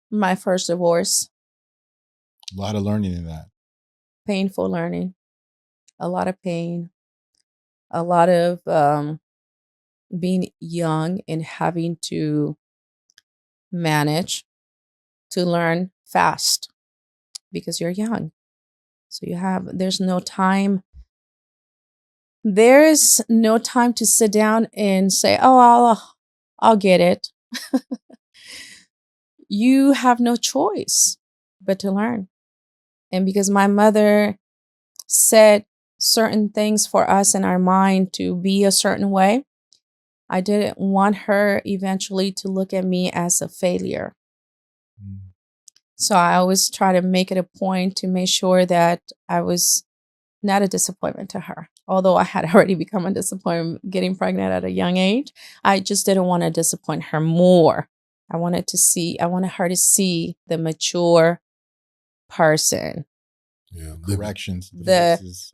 My first divorce. A lot of learning in that. Painful learning. A lot of pain. A lot of being young and having to manage to learn fast because you're young. So there's no time. There's no time to sit down and say, oh, I'll get it. You have no choice but to learn. And because my mother set certain things for us in our mind to be a certain way, I didn't want her eventually to look at me as a failure. So I always try to make it a point to make sure that I was not a disappointment to her. Although I had already become a disappointment getting pregnant at a young age, I just didn't want to disappoint her more. I wanted her to see the mature person. Yeah, Corrections.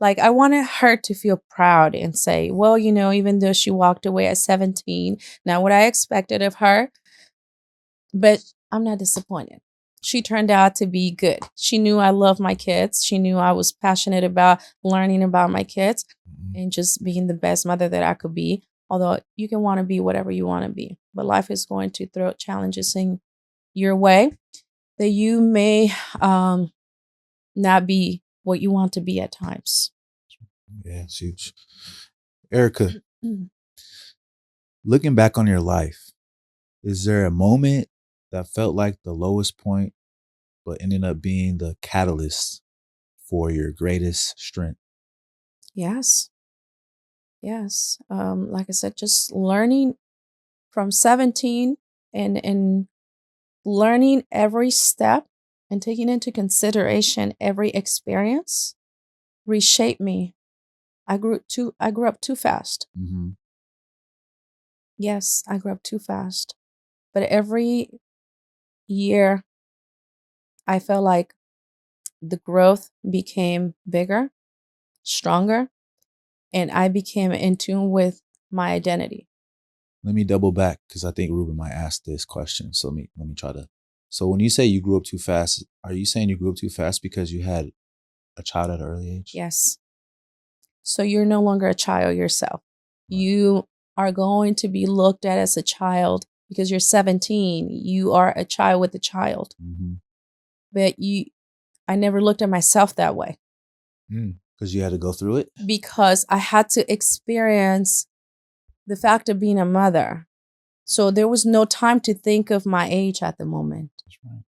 I wanted her to feel proud and say, well, even though she walked away at 17, not what I expected of her, but I'm not disappointed. She turned out to be good. She knew I loved my kids. She knew I was passionate about learning about my kids and just being the best mother that I could be. Although you can want to be whatever you want to be, but life is going to throw challenges in your way that you may not be what you want to be at times. Yeah, it's huge. Ericka, looking back on your life, is there a moment that felt like the lowest point, but ended up being the catalyst for your greatest strength? Yes. Like I said, just learning from 17 and learning every step and taking into consideration every experience reshaped me. I grew up too fast. Mm-hmm. Yes, I grew up too fast. But every year, I felt like the growth became bigger, stronger, and I became in tune with my identity. Let me double back because I think Ruben might ask this question. So let me try to. So when you say you grew up too fast, are you saying you grew up too fast because you had a child at an early age? Yes. So you're no longer a child yourself. Right. You are going to be looked at as a child because you're 17. You are a child with a child. Mm-hmm. But I never looked at myself that way. Because you had to go through it? Because I had to experience the fact of being a mother. So there was no time to think of my age at the moment. That's right.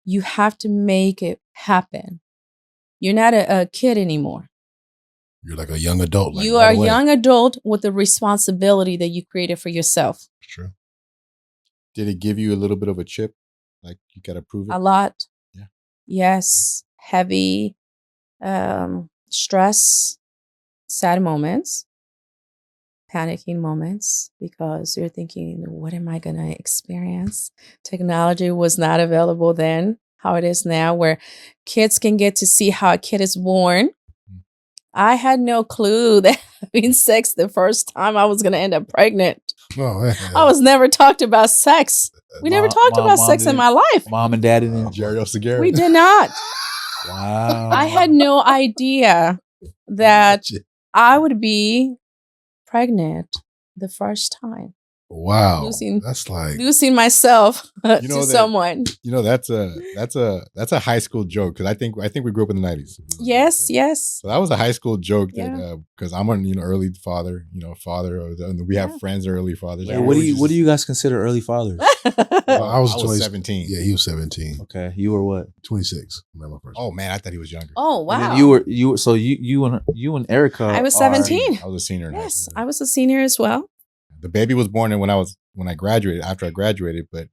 You have to make it happen. You're not a kid anymore. You're like a young adult. You are a young adult with the responsibility that you created for yourself. True. Did it give you a little bit of a chip? Like you got to prove it? A lot. Yeah. Yes. Heavy, stress, sad moments, panicking moments, because you're thinking, what am I going to experience? Technology was not available then, how it is now, where kids can get to see how a kid is born. I had no clue that having sex the first time I was going to end up pregnant. Oh, yeah. I was never talked about sex. We never talked about sex in my life. Mom and dad didn't. Jerry O'Sagari. We did not. Wow. I had no idea that I would be pregnant the first time. Wow. That's like losing myself to someone. That's a high school joke because I think we grew up in the 90s. Yes. So that was a high school joke that because I'm an early father, and we have friends that are early fathers. Yeah. What do you guys consider early fathers? I was 17. Yeah, he was 17. Okay, you were what? 26. Oh man, I thought he was younger. Oh wow. You were you and Ericka. I was 17. I was a senior. Yes, I was a senior as well. The baby was born when I graduated. After I graduated, but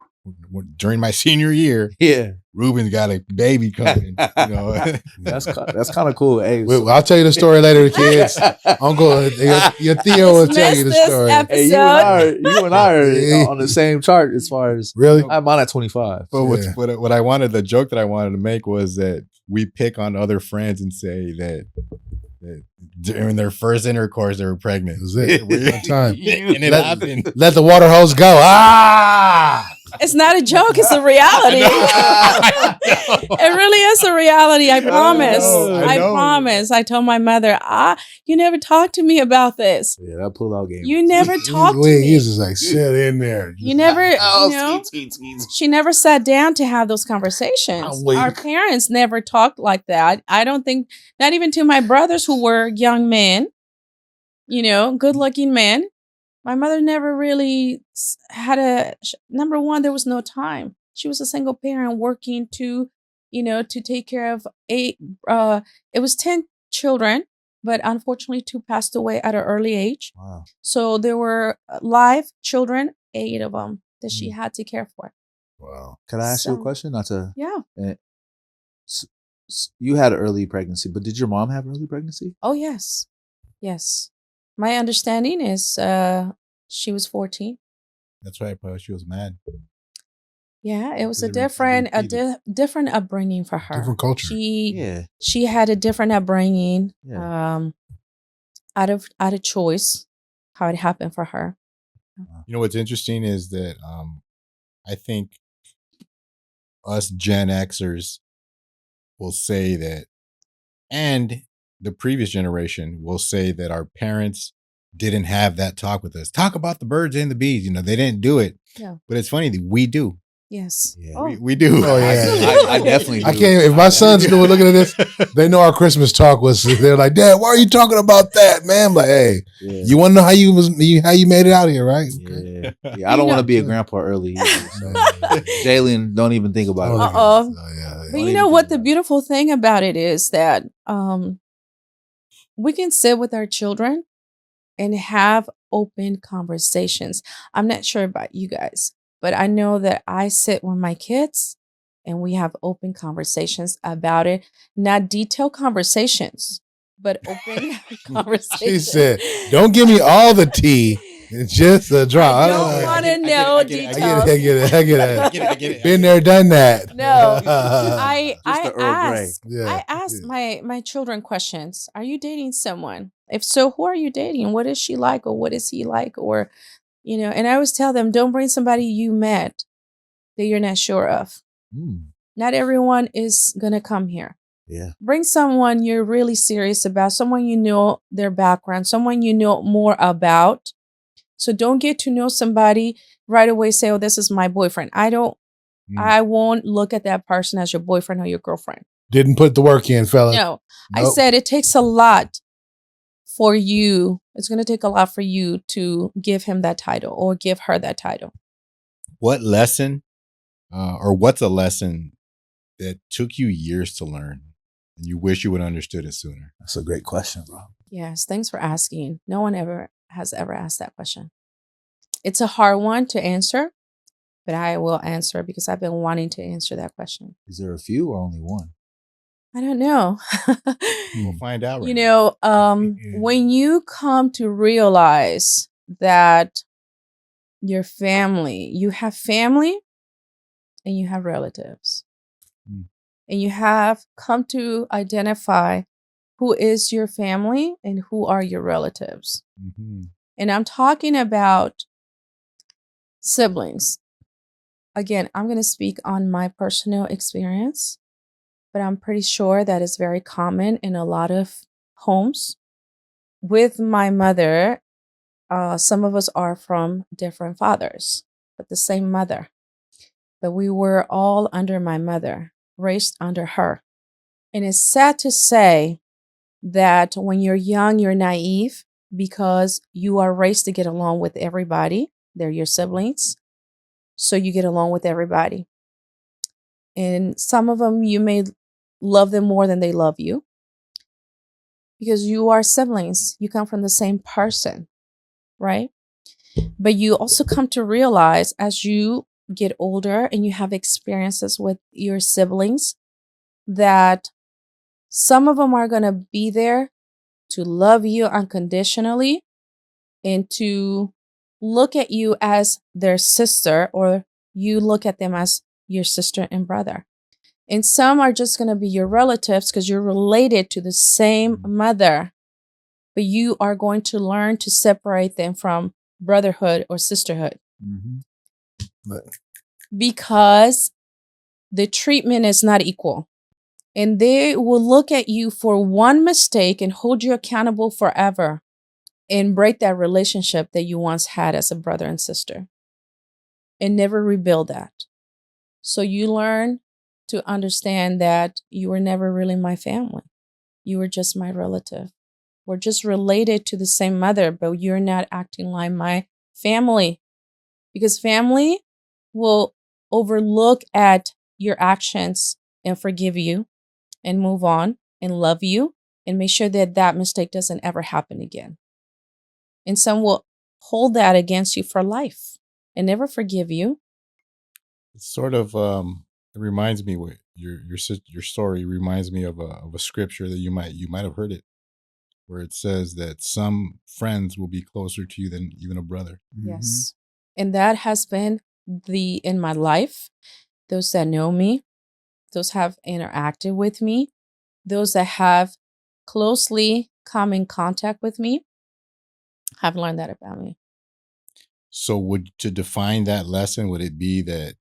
during my senior year, Yeah, Ruben's got a baby coming. You know, that's kind of cool. Hey, Well, I'll tell you the story later, kids. Uncle, your Theo will tell you the Dismiss this story. episode. hey, you and I are on the same chart as far as Really? I'm mine at 25. but Yeah. what I wanted, the joke that I wanted to make was that we pick on other friends and say that during their first intercourse they were pregnant. That was it. One time. And it happened. Let the water hose go. Ah! It's not a joke, it's a reality. It really is a reality. I promise. I know. Promise. I told my mother, you never talked to me about this. Yeah, that pull-out game. You never talked to He's me. just like, sit in there. You never, Oh, you know, sweet. she never sat down to have those conversations. I'm waiting. Our parents never talked like that. I don't think, not even to my brothers who were young men, you know, good-looking men. My mother never really had number one, there was no time. She was a single parent working to take care of it was 10 children, but unfortunately 2 passed away at an early age. Wow. So there were live children, 8 of them that she had to care for. Wow. Can I ask you a So- question? Not to. Yeah. You had an early pregnancy, but did your mom have early pregnancy? Oh, yes. Yes. My understanding is she was 14. That's right, but she was mad. Yeah, it was a Because different upbringing for her. Different culture. She had a different upbringing. Yeah. Out of choice, how it happened for her. You know what's interesting is that I think us Gen Xers will say that, and the previous generation will say that our parents didn't have that talk with us. Talk about the birds and the bees. You know, they didn't do it. Yeah. But it's funny that we do. Yes. Yeah. Oh, We do. Oh, yeah. I definitely do. I can't. If my sons knew looking at this, they know our Christmas talk was. They're like, Dad, why are you talking about that, man? I'm like, hey, Yeah. you want to know how you made it out here, right? Okay. Yeah. I don't want to be a grandpa early either. So. Jalen, don't even think about it. Uh-oh. Yeah. But you know what? The beautiful thing about it is that we can sit with our children and have open conversations. I'm not sure about you guys, but I know that I sit with my kids and we have open conversations about it. Not detailed conversations, but open conversations. She said, don't give me all the tea. It's just a drop. I don't want to know I details. get it. Been there, done that. No, Just the Earl Grey. I ask my children questions. Are you dating someone? If so, who are you dating? What is she like, or what is he like, or and I always tell them, don't bring somebody you met that you're not sure of. Not everyone is gonna come here. Yeah. Bring someone you're really serious about, someone you know their background, someone you know more about. So don't get to know somebody right away, say, oh, this is my boyfriend. I won't look at that person as your boyfriend or your girlfriend. Didn't put the work in, fella. No, Nope. I said it takes a lot for you. It's going to take a lot for you to give him that title or give her that title. What lesson or what's a lesson that took you years to learn and you wish you would have understood it sooner? That's a great question, bro. Yes, thanks for asking. No one has ever asked that question. It's a hard one to answer, but I will answer because I've been wanting to answer that question. Is there a few or only one? I don't know. We'll find out. When you come to realize that your family, you have family and you have relatives, and you have come to identify who is your family and who are your relatives. And I'm talking about siblings. Again, I'm going to speak on my personal experience, but I'm pretty sure that is very common in a lot of homes. With my mother, some of us are from different fathers, but the same mother. But we were all under my mother, raised under her. And it's sad to say that when you're young, you're naive because you are raised to get along with everybody. They're your siblings. So you get along with everybody. And some of them, you may love them more than they love you because you are siblings. You come from the same person, right? But you also come to realize as you get older and you have experiences with your siblings, that some of them are going to be there to love you unconditionally and to look at you as their sister, or you look at them as your sister and brother. And some are just going to be your relatives because you're related to the same mother, but you are going to learn to separate them from brotherhood or sisterhood. Because the treatment is not equal. And they will look at you for one mistake and hold you accountable forever and break that relationship that you once had as a brother and sister and never rebuild that. So you learn to understand that you were never really my family. You were just my relative. We're just related to the same mother, but you're not acting like my family. Because family will overlook at your actions and forgive you and move on and love you and make sure that that mistake doesn't ever happen again. And some will hold that against you for life and never forgive you. It's sort of it reminds me what your story reminds me of a scripture that you might have heard it, where it says that some friends will be closer to you than even a brother. Yes. And that has been in my life, those that know me, those have interacted with me, those that have closely come in contact with me have learned that about me. So to define that lesson, would it be that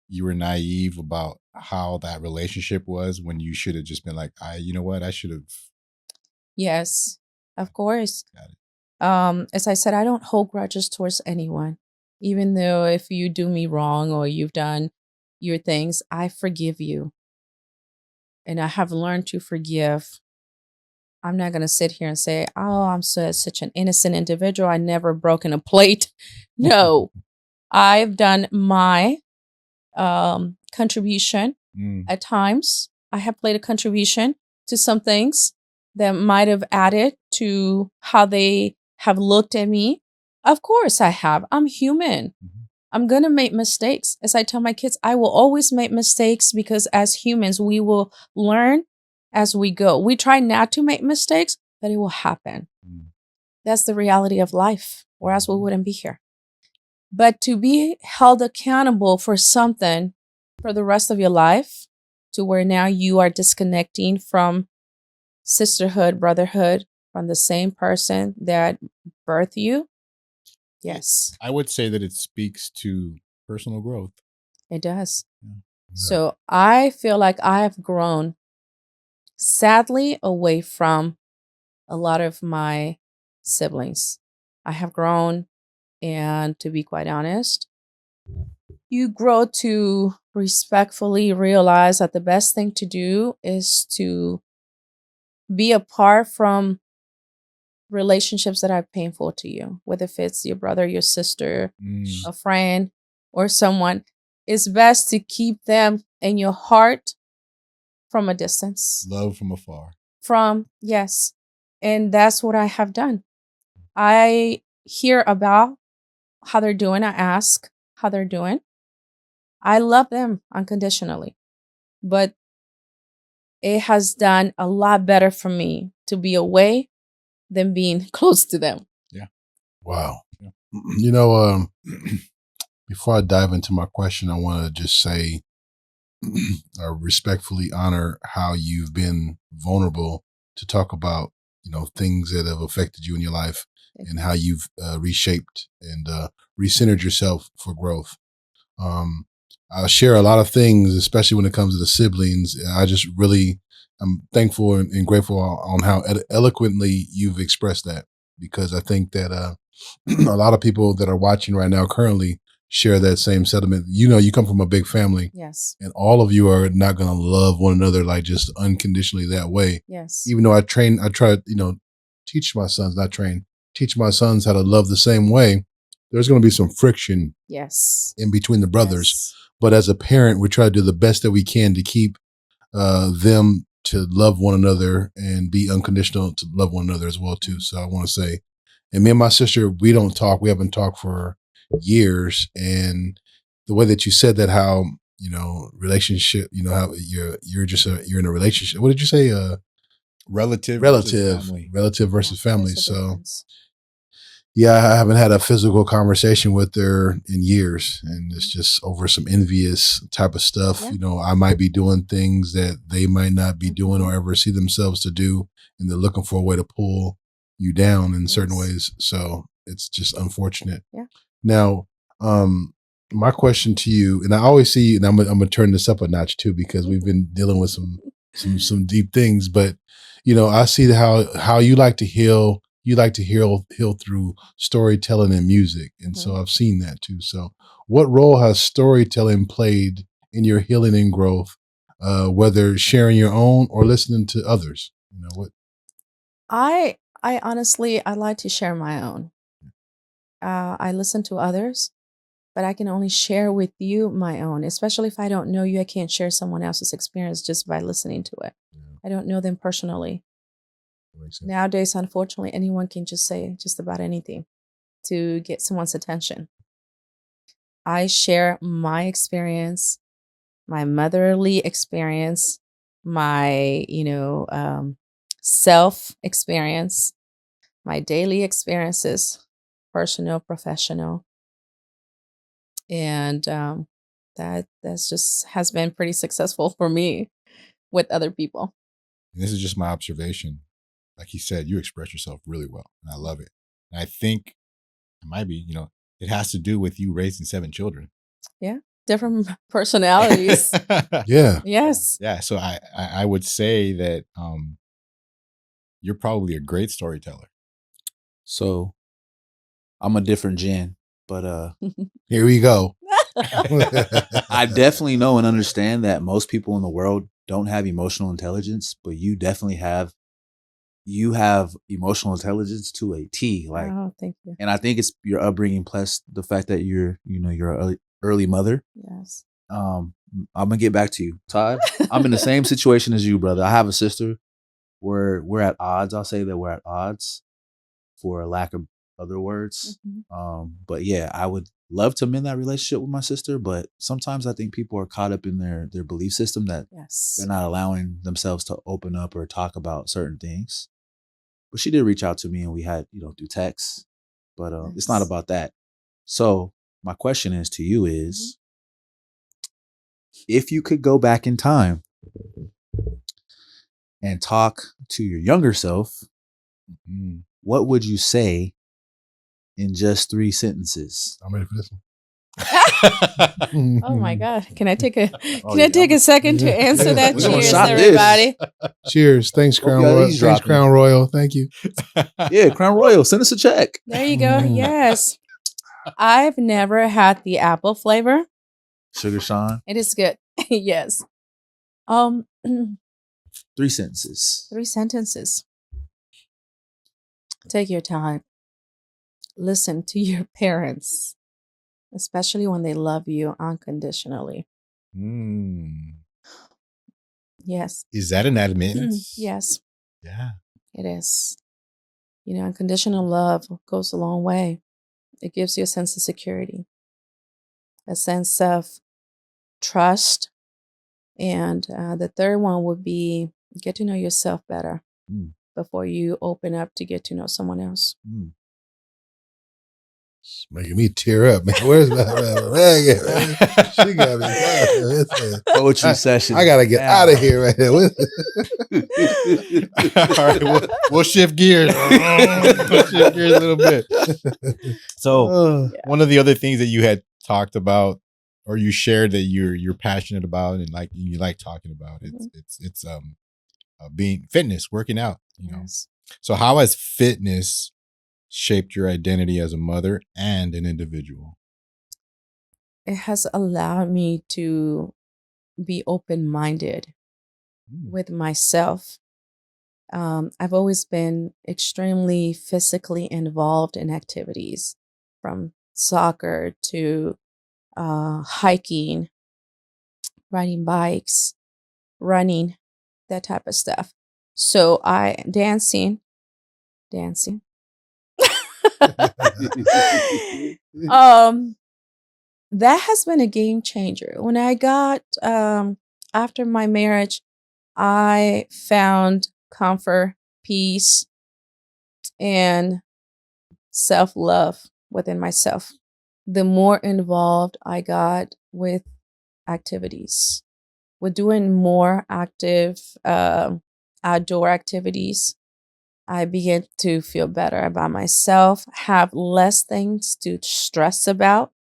you were naive about how that relationship was when you should have just been like, you know what, I should have. Yes, of course. Got it. As I said, I don't hold grudges towards anyone, even though if you do me wrong or you've done your things, I forgive you. And I have learned to forgive. I'm not going to sit here and say, oh, I'm such an innocent individual. I never broken a plate. No, I've done my contribution. At times. I have played a contribution to some things that might have added to how they have looked at me. Of course I have. I'm human. I'm going to make mistakes. As I tell my kids, I will always make mistakes because as humans, we will learn as we go. We try not to make mistakes, but it will happen. That's the reality of life, or else we wouldn't be here. But to be held accountable for something for the rest of your life, to where now you are disconnecting from sisterhood, brotherhood, from the same person that birthed you. Yes. I would say that it speaks to personal growth. It does. Yeah. So I feel like I have grown, sadly, away from a lot of my siblings. I have grown, and to be quite honest, you grow to respectfully realize that the best thing to do is to be apart from relationships that are painful to you, whether if it's your brother, your sister, a friend, or someone. It's best to keep them in your heart from a distance. Love from afar. Yes. And that's what I have done. I hear about how they're doing. I ask how they're doing. I love them unconditionally, but it has done a lot better for me to be away than being close to them. Yeah. Wow. Yeah. You know, before I dive into my question, I want to just say, I respectfully honor how you've been vulnerable to talk about, things that have affected you in your life and how you've reshaped and recentered yourself for growth. I share a lot of things, especially when it comes to the siblings. I'm thankful and grateful on how eloquently you've expressed that, because I think that a lot of people that are watching right now currently share that same sentiment. You come from a big family. Yes. And all of you are not going to love one another like just unconditionally that way. Yes. Even though I try to, teach my sons how to love the same way. There's going to be some friction. Yes. In between the brothers. Yes. But as a parent, we try to do the best that we can to keep them to love one another and be unconditional to love one another as well too. So I want to say, and me and my sister, we don't talk. We haven't talked for years, and the way that you said that, how, relationship, how you're in a relationship. What did you say? Relative Relative, family. relative versus family. there's a So difference. yeah, I haven't had a physical conversation with her in years, and it's just over some envious type of stuff. Yeah. I might be doing things that they might not be doing or Mhm. ever see themselves to do, and they're looking for a way to pull you down in certain Yes. ways. So it's just unfortunate. Yeah. Now, my question to you, and I always see, and I'm gonna turn this up a notch too, because we've been dealing with some deep things, but I see how you like to heal. You like to heal through storytelling and music, and so Mhm. I've seen that too. So, what role has storytelling played in your healing and growth? Whether sharing your own or listening to others, what? I honestly, I like to share my own. I listen to others, but I can only share with you my own, especially if I don't know you. I can't share someone else's experience just by listening to it. Yeah, I don't know them personally. that makes sense. Nowadays, unfortunately, anyone can just say just about anything to get someone's attention. I share my experience, my motherly experience, my, self experience, my daily experiences, personal, professional, and that's just has been pretty successful for me with other people. And this is just my observation. Like you said, you express yourself really well, and I love it. And I think it might be, it has to do with you raising 7 children. Yeah, different personalities. Yeah, Yes. Yeah. So I would say that you're probably a great storyteller. So I'm a different gen, but here we go. I definitely know and understand that most people in the world don't have emotional intelligence, but you definitely have. You have emotional intelligence to a T. Like, Oh, thank you. and I think it's your upbringing plus the fact that you're an early mother. Yes. I'm gonna get back to you, Todd. I'm in the same situation as you, brother. I have a sister. We're at odds. I'll say that we're at odds, for a lack of other words. Mhm. But yeah, I would love to mend that relationship with my sister, but sometimes I think people are caught up in their belief system that Yes. they're not allowing themselves to open up or talk about certain things. But she did reach out to me, and we had, through text. But it's not Nice. about that. So my question is to you is, if you could go back in time and talk to your younger self, Mm. what would you say in just 3 sentences? I'm ready for this one. Oh my God! Can I take a Oh, can I take a second to answer that? We're gonna Cheers, shot this. everybody. Cheers. Thanks, Hope Crown y'all Royal. Thanks, eavesdropping. Crown Royal. Thank you. Yeah, Crown Royal, send us a check. There you go. Mm. Yes, I've never had the apple flavor. Sugar Sean, It is good. Yes. 3 sentences. 3 sentences. Take your time. Listen to your parents, especially when they love you unconditionally. Mm. Yes. Is that an admittance? Yes, Yeah. it is. Unconditional love goes a long way. It gives you a sense of security, a sense of trust. And the third one would be get to know yourself better Mm. before you open up to get to know someone else. Mm. It's making me tear up, man. Where's my man? She got me. Poetry session. I gotta get out of here right here. All right, we'll shift gears. We'll shift gears a little bit. So, one of the other things that you had talked about, or you shared that you're passionate about, and like you like talking about, it's being fitness, working out. Yes. So, how has fitness shaped your identity as a mother and an individual? It has allowed me to be open-minded with myself. I've always been extremely physically involved in activities, from soccer to hiking, riding bikes, running, that type of stuff. So dancing. um that has been a game changer. When I got, after my marriage, I found comfort, peace, and self-love within myself. The more involved I got with activities, with doing more active outdoor activities, I began to feel better about myself, have less things to stress about,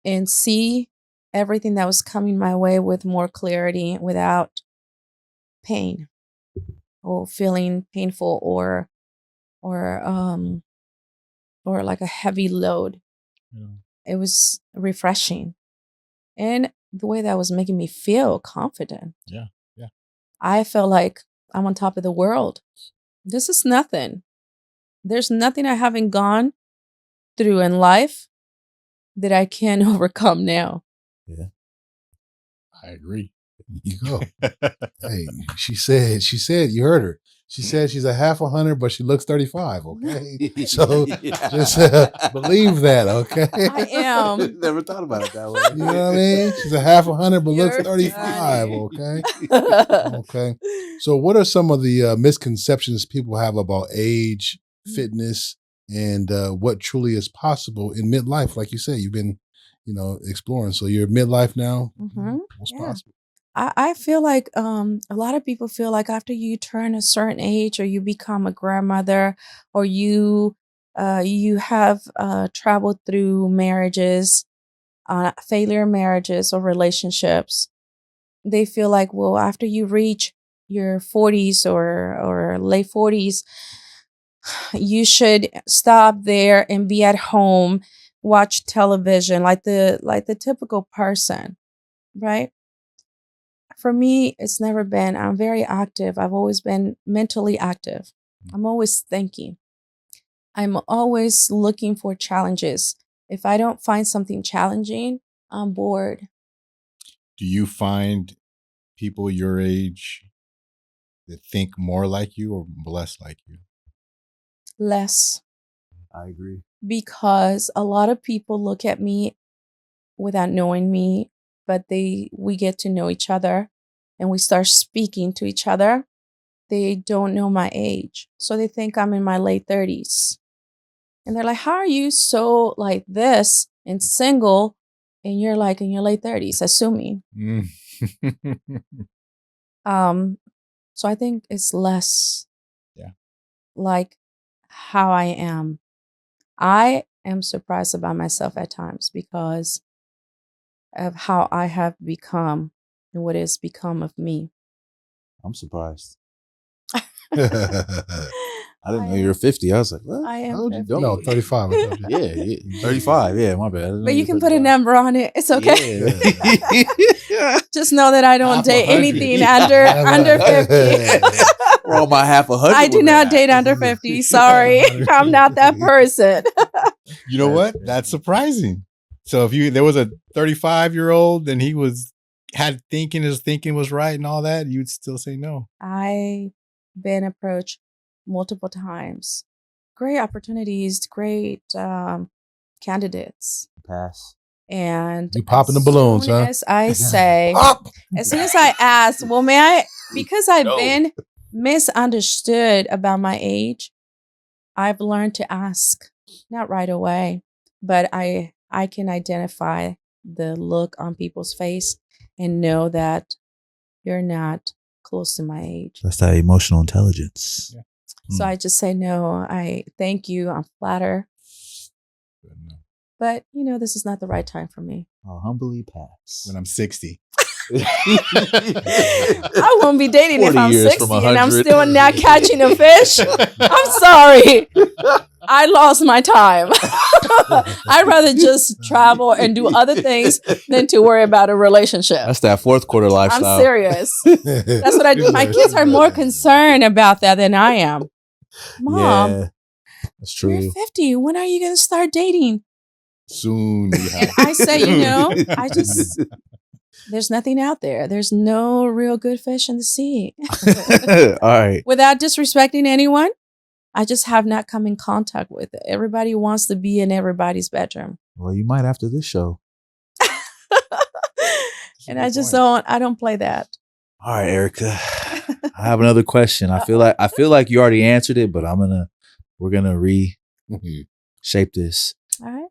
and see everything that was coming my way with more clarity without pain or feeling painful or or like a heavy load. Yeah. It was refreshing. And the way that was making me feel confident. Yeah. Yeah. I felt like I'm on top of the world. This is nothing. There's nothing I haven't gone through in life that I can overcome now. Yeah. I agree. You go. Hey, she said, you heard her. She said she's a half 100, but she looks 35. Okay. So just believe that. Okay. I am. Never thought about it that way. You know what I mean? She's a half 100, but looks You're 35. funny. Okay. Okay. So what are some of the misconceptions people have about age, fitness, and what truly is possible in midlife? Like you said, you've been, exploring. So you're midlife now. Mhm. What's Yeah. possible? I feel like a lot of people feel like after you turn a certain age or you become a grandmother or you have traveled through marriages, failure marriages or relationships, they feel like, well, after you reach your 40s or late 40s, you should stop there and be at home, watch television like the typical person, right? For me, it's never been. I'm very active. I've always been mentally active. I'm always thinking. I'm always looking for challenges. If I don't find something challenging, I'm bored. Do you find people your age that think more like you or less like you? Less. I agree. Because a lot of people look at me without knowing me, but we get to know each other and we start speaking to each other. They don't know my age. So they think I'm in my late 30s. And they're like, how are you so like this and single and you're like in your late 30s, assuming. Mm. So I think it's less Yeah. like how I am. I am surprised about myself at times because of how I have become and what has become of me. I'm surprised. I I didn't know you were 50. I was like, what? I am How old you 50. doing? No, 35. I told you. Yeah, 35. Yeah, my bad. I didn't know But you were can put a 35. number on it. It's okay. Yeah. Just know that I don't Half date 100. anything under 50. We're on my half 100. I do not date under 50. Sorry. I'm not that person. You know what? That's surprising. So if there was a 35-year-old and he had his thinking was right and all that, you'd still say no. I've been approached multiple times. Great opportunities, great candidates. Pass. And You popping the balloons, huh? as I say, Pop! as soon as I ask, well, may I, because I've been misunderstood about my age, I've learned to ask, not right away, but I can identify the look on people's face and know that you're not close to my age. That's that emotional intelligence. Yeah. So I just say no. I thank you. I'm flattered. But no. But, this is not the right time for me. I'll humbly pass. When I'm 60. I won't be dating if 40 I'm years 60 from and I'm 100. still not catching a fish. I'm sorry. I lost my time. I'd rather just travel and do other things than to worry about a relationship. That's that fourth quarter lifestyle. I'm serious. That's what I do. My kids are more concerned about that than I am. Mom, Yeah, that's true. you're 50. When are you going to start dating? Soon. And I say, there's nothing out there. There's no real good fish in the sea. All right. Without disrespecting anyone, I just have not come in contact with it. Everybody wants to be in everybody's bedroom. Well, you might after this show. And I just don't play that. All right, Ericka. I have another question. I feel like you already answered it, but we're gonna reshape this. All right.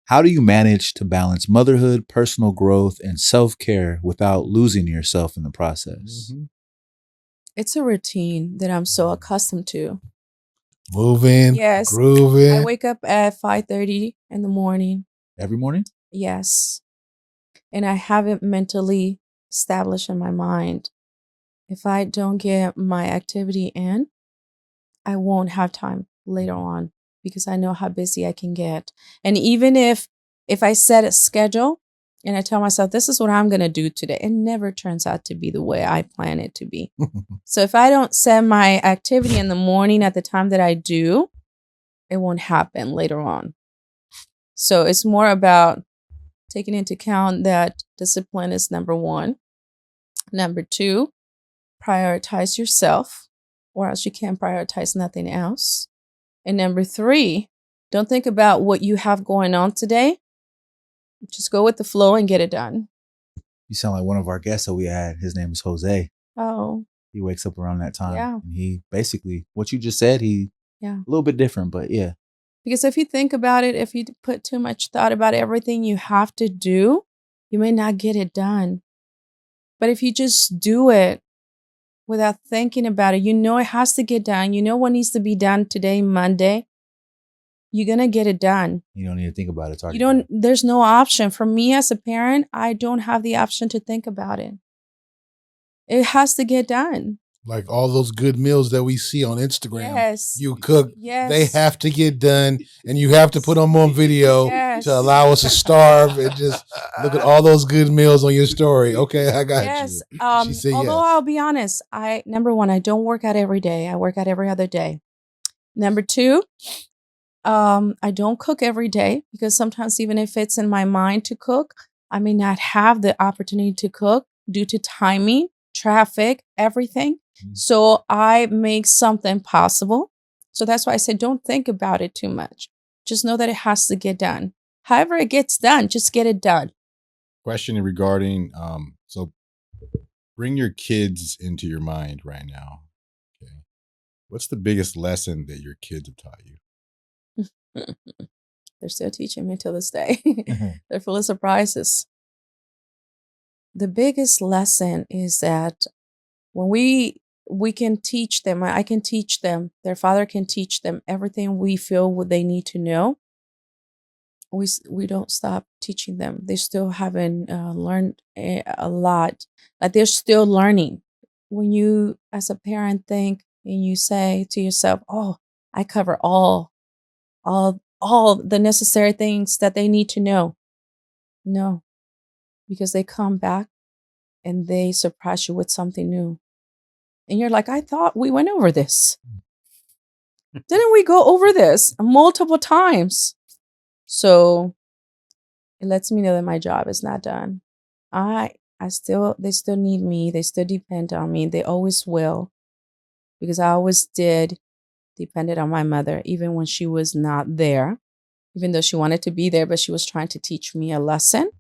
How do you manage to balance motherhood, personal growth, and self-care without losing yourself in the process? Mm-hmm. It's a routine that I'm so accustomed to. Moving, Yes. grooving. I wake up at 5:30 in the morning. Every morning? Yes. And I have it mentally established in my mind. If I don't get my activity in, I won't have time later on because I know how busy I can get. And even if I set a schedule and I tell myself, this is what I'm going to do today, it never turns out to be the way I plan it to be. So if I don't set my activity in the morning at the time that I do, it won't happen later on. So it's more about taking into account that discipline is number one. Number two, prioritize yourself, or else you can't prioritize nothing else. And number three, don't think about what you have going on today. Just go with the flow and get it done. You sound like one of our guests that we had. His name is Jose. Oh. He wakes up around that time. Yeah. And he basically, what you just said, a little bit different, but yeah. Because if you think about it, if you put too much thought about everything you have to do, you may not get it done. But if you just do it without thinking about it, you know it has to get done. You know what needs to be done today, Monday. You're going to get it done. You don't need to think about it. It's already done. There's no option. For me as a parent, I don't have the option to think about it. It has to get done. Like all those good meals that we see on Instagram. Yes. You cook. Yes. They have to get done, and you have to put them on video to allow us to starve and just look at all those good meals on your story. Okay, I got you. She said although yes. I'll be honest, number one, I don't work out every day. I work out every other day. Number two, I don't cook every day because sometimes even if it's in my mind to cook, I may not have the opportunity to cook due to timing, traffic, everything. So I make something possible. So that's why I said, don't think about it too much. Just know that it has to get done. However it gets done, just get it done. Question regarding, so bring your kids into your mind right now. Okay. What's the biggest lesson that your kids have taught you? They're still teaching me till this day. They're full of surprises. The biggest lesson is that when we can teach them, I can teach them, their father can teach them everything we feel what they need to know. We don't stop teaching them. They still haven't learned a lot. Like they're still learning. When you, as a parent, think and you say to yourself, "Oh, I cover all the necessary things that they need to know." No, because they come back and they surprise you with something new. And you're like, I thought we went over this. Didn't we go over this multiple times? So it lets me know that my job is not done. They still need me. They still depend on me. They always will. Because I always depended on my mother, even when she was not there. Even though she wanted to be there, but she was trying to teach me a lesson.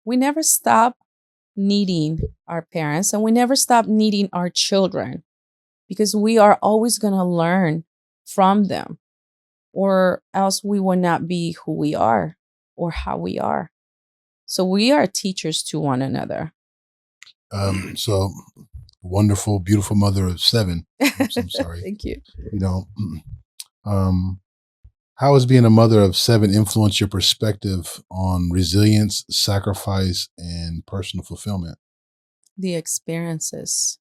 We never stop needing our parents, and we never stop needing our children, because we are always going to learn from them, or else we will not be who we are or how we are. So we are teachers to one another. So wonderful, beautiful mother of 7. Oops, I'm sorry. Thank you. You know, how has being a mother of 7 influenced your perspective on resilience, sacrifice, and personal fulfillment? The experiences.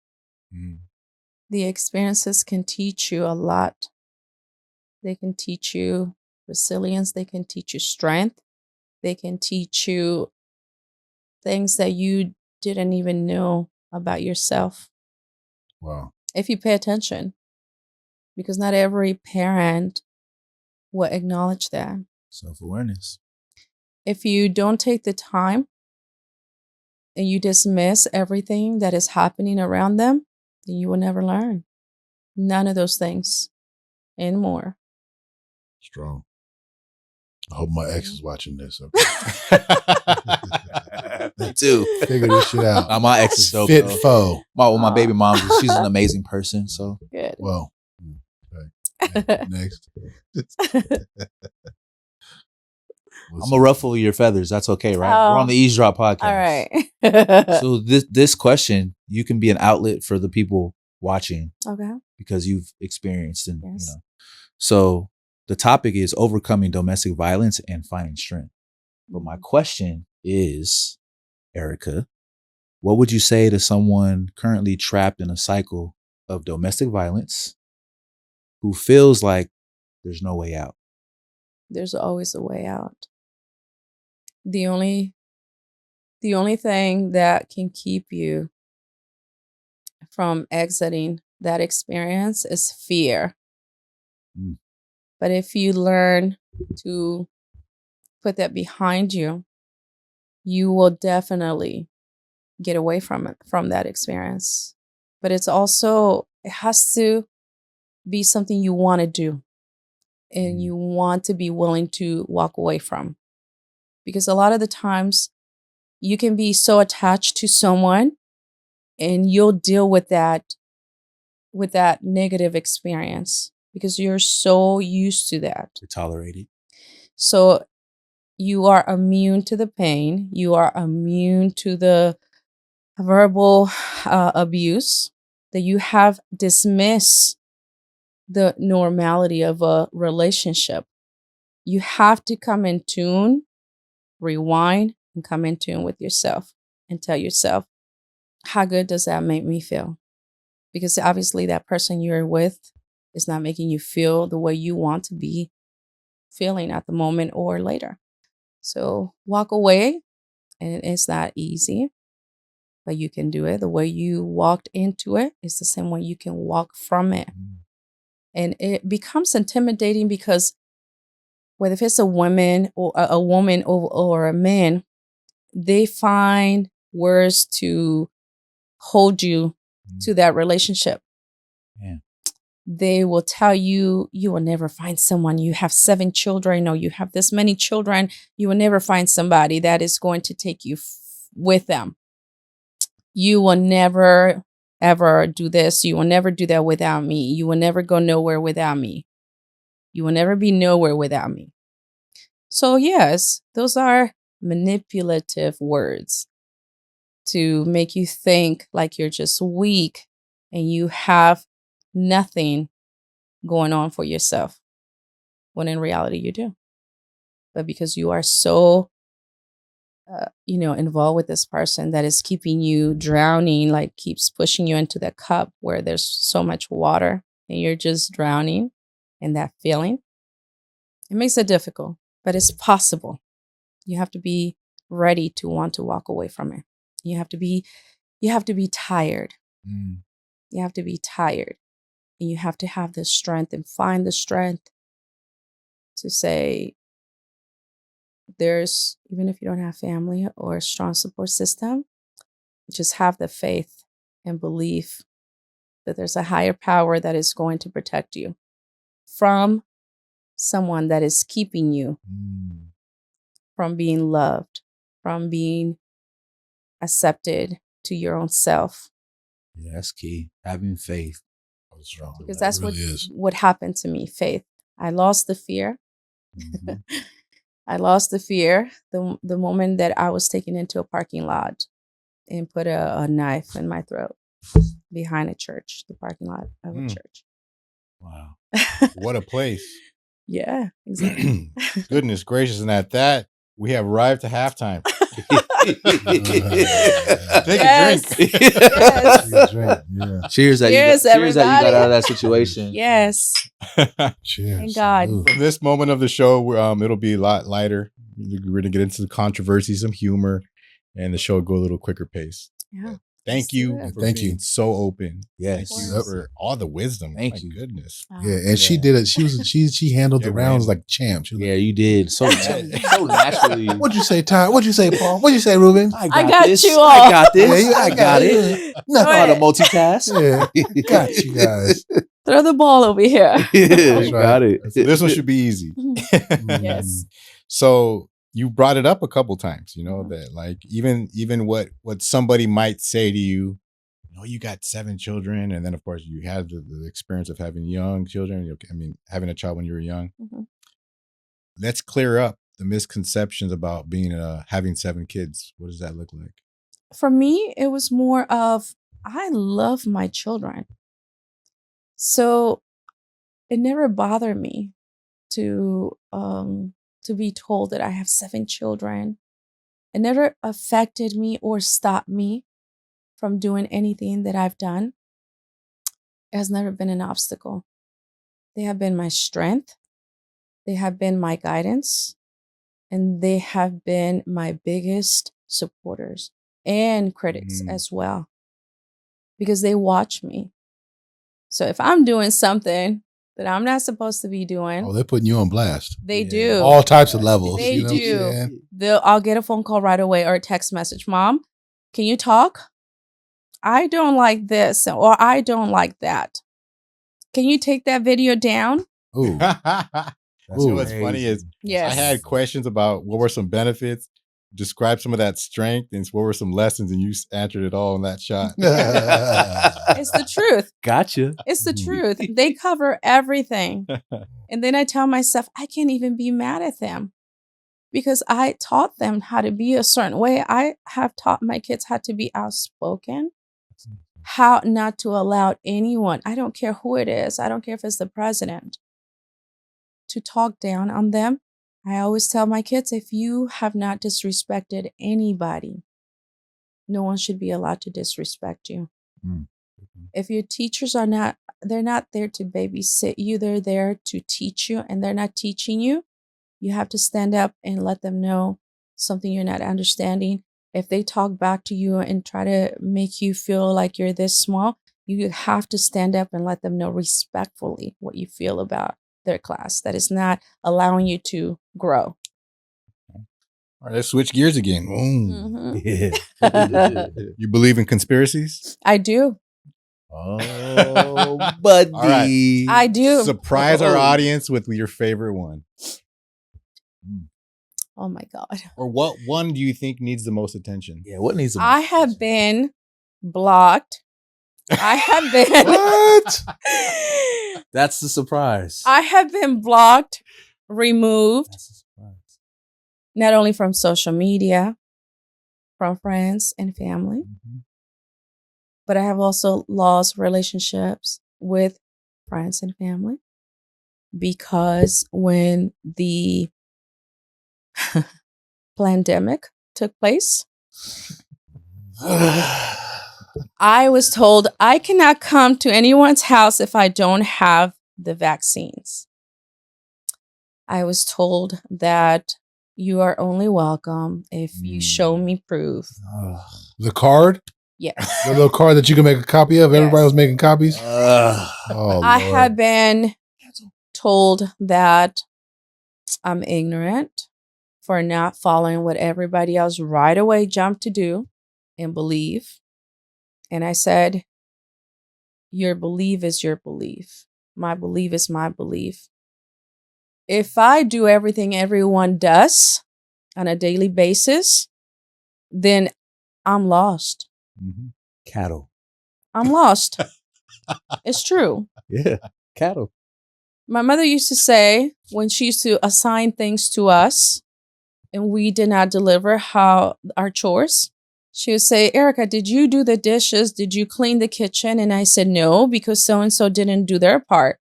The experiences can teach you a lot. They can teach you resilience. They can teach you strength. They can teach you things that you didn't even know about yourself. Wow. If you pay attention, because not every parent will acknowledge that. Self-awareness. If you don't take the time and you dismiss everything that is happening around them, then you will never learn. None of those things and more. Strong. I hope my ex is watching this. Me too. Figure this shit out. My ex is dope. Fit Though. foe. My baby mom, she's an amazing person. So Good. Well, okay. Next. I'm gonna ruffle your feathers. That's okay, right? We're on the Eavesdrop podcast. All right. So this question, you can be an outlet for the people watching. Okay. Because you've experienced and Yes. So the topic is overcoming domestic violence and finding strength. But my question is, Ericka, what would you say to someone currently trapped in a cycle of domestic violence who feels like there's no way out? There's always a way out. The only thing that can keep you from exiting that experience is fear. Mm. But if you learn to put that behind you, you will definitely get away from it, from that experience. But it has to be something you want to do and you want to be willing to walk away from. Because a lot of the times you can be so attached to someone and you'll deal with that negative experience because you're so used to that. To tolerate it. So you are immune to the pain. You are immune to the verbal abuse, that you have dismissed the normality of a relationship. You have to come in tune, rewind, and come in tune with yourself and tell yourself, how good does that make me feel? Because obviously that person you're with is not making you feel the way you want to be feeling at the moment or later. So walk away, and it's not easy, but you can do it. The way you walked into it is the same way you can walk from it. And it becomes intimidating because whether if it's a woman or a man, they find words to hold you to that relationship. Yeah. They will tell you, you will never find someone. You have 7 children, or you have this many children. You will never find somebody that is going to take you with them. You will never, ever do this. You will never do that without me. You will never go nowhere without me. You will never be nowhere without me. So yes, those are manipulative words to make you think like you're just weak and you have nothing going on for yourself, when in reality you do. But because you are so involved with this person that is keeping you drowning, like keeps pushing you into that cup where there's so much water and you're just drowning in that feeling, it makes it difficult, but it's possible. You have to be ready to want to walk away from it. You have to be tired. You have to be tired. And you have to have the strength and find the strength to say, even if you don't have family or a strong support system, just have the faith and belief that there's a higher power that is going to protect you from someone that is keeping you from being loved, from being accepted to your own self. Yeah, that's key. Having faith. Because that's what happened to me, faith. I lost the fear. I lost the fear the moment that I was taken into a parking lot and put a knife in my throat behind a church, the parking lot of a church. Wow. What a place. Yeah, exactly. Goodness gracious. And at that, we have arrived to halftime. Take a drink. Yes. Cheers that you got out of that situation. Yes. Cheers. Thank God. From this moment of the show, it'll be a lot lighter. We're going to get into the controversy, some humor, and the show will go a little quicker pace. Yeah. Thank you for being so open. Yes. Thank you for all the wisdom. Thank My you. goodness. Yeah, and she did it. She handled the rounds like champ. Yeah, you did. So naturally. What'd you say, Ty? What'd you say, Paul? What'd you say, Ruben? I got this. you all. I got this. Yeah, I got it. Know how to multitask. Yeah, got you guys. Throw the ball over here. Yeah, got it. So this one should be easy. Yes. So you brought it up a couple times, that like even what somebody might say to you, you got 7 children, and then of course you had the experience of having young children. I mean, having a child when you were young. Mm-hmm. Let's clear up the misconceptions about having 7 kids. What does that look like? For me, it was more of, I love my children. So it never bothered me to be told that I have 7 children. It never affected me or stopped me from doing anything that I've done. It has never been an obstacle. They have been my strength. They have been my guidance. And they have been my biggest supporters and critics as well, because they watch me. So if I'm doing something that I'm not supposed to be doing. Oh, they're putting you on blast. They do. All types of levels. They do. I'll get a phone call right away or a text message. Mom, can you talk? I don't like this, or I don't like that. Can you take that video down? Ooh. What's funny is I had questions about what were some benefits, describe some of that strength, and what were some lessons, and you answered it all in that shot. It's the truth. Gotcha. It's the truth. They cover everything. And then I tell myself, I can't even be mad at them because I taught them how to be a certain way. I have taught my kids how to be outspoken, how not to allow anyone, I don't care who it is, I don't care if it's the president, to talk down on them. I always tell my kids, if you have not disrespected anybody, no one should be allowed to disrespect you. Mm-hmm. If your teachers are not, they're not there to babysit you, they're there to teach you, and they're not teaching you, you have to stand up and let them know something you're not understanding. If they talk back to you and try to make you feel like you're this small, you have to stand up and let them know respectfully what you feel about their class. That is not allowing you to grow. All right, let's switch gears again. Mm-hmm. Yeah. You believe in conspiracies? I do. Oh, buddy. All right. I do. Surprise our audience with your favorite one. Oh my God. Or what one do you think needs the most attention? Yeah, what needs the most attention? I have been blocked. I have been. What? That's the surprise. I have been blocked, removed. That's the surprise. Not only from social media, from friends and family, but I have also lost relationships with friends and family because when the pandemic took place, I was told I cannot come to anyone's house if I don't have the vaccines. I was told that you are only welcome if you show me proof. The card? Yes. The little card that you can make a copy of? Yes. Everybody was making copies? I have been told that I'm ignorant for not following what everybody else right away jumped to do and believe. And I said, your belief is your belief. My belief is my belief. If I do everything everyone does on a daily basis, then I'm lost. Mm-hmm. Cattle. I'm lost. It's true. Yeah, cattle. My mother used to say when she used to assign things to us and we did not deliver our chores, she would say, Ericka, did you do the dishes? Did you clean the kitchen? And I said, no, because so-and-so didn't do their part.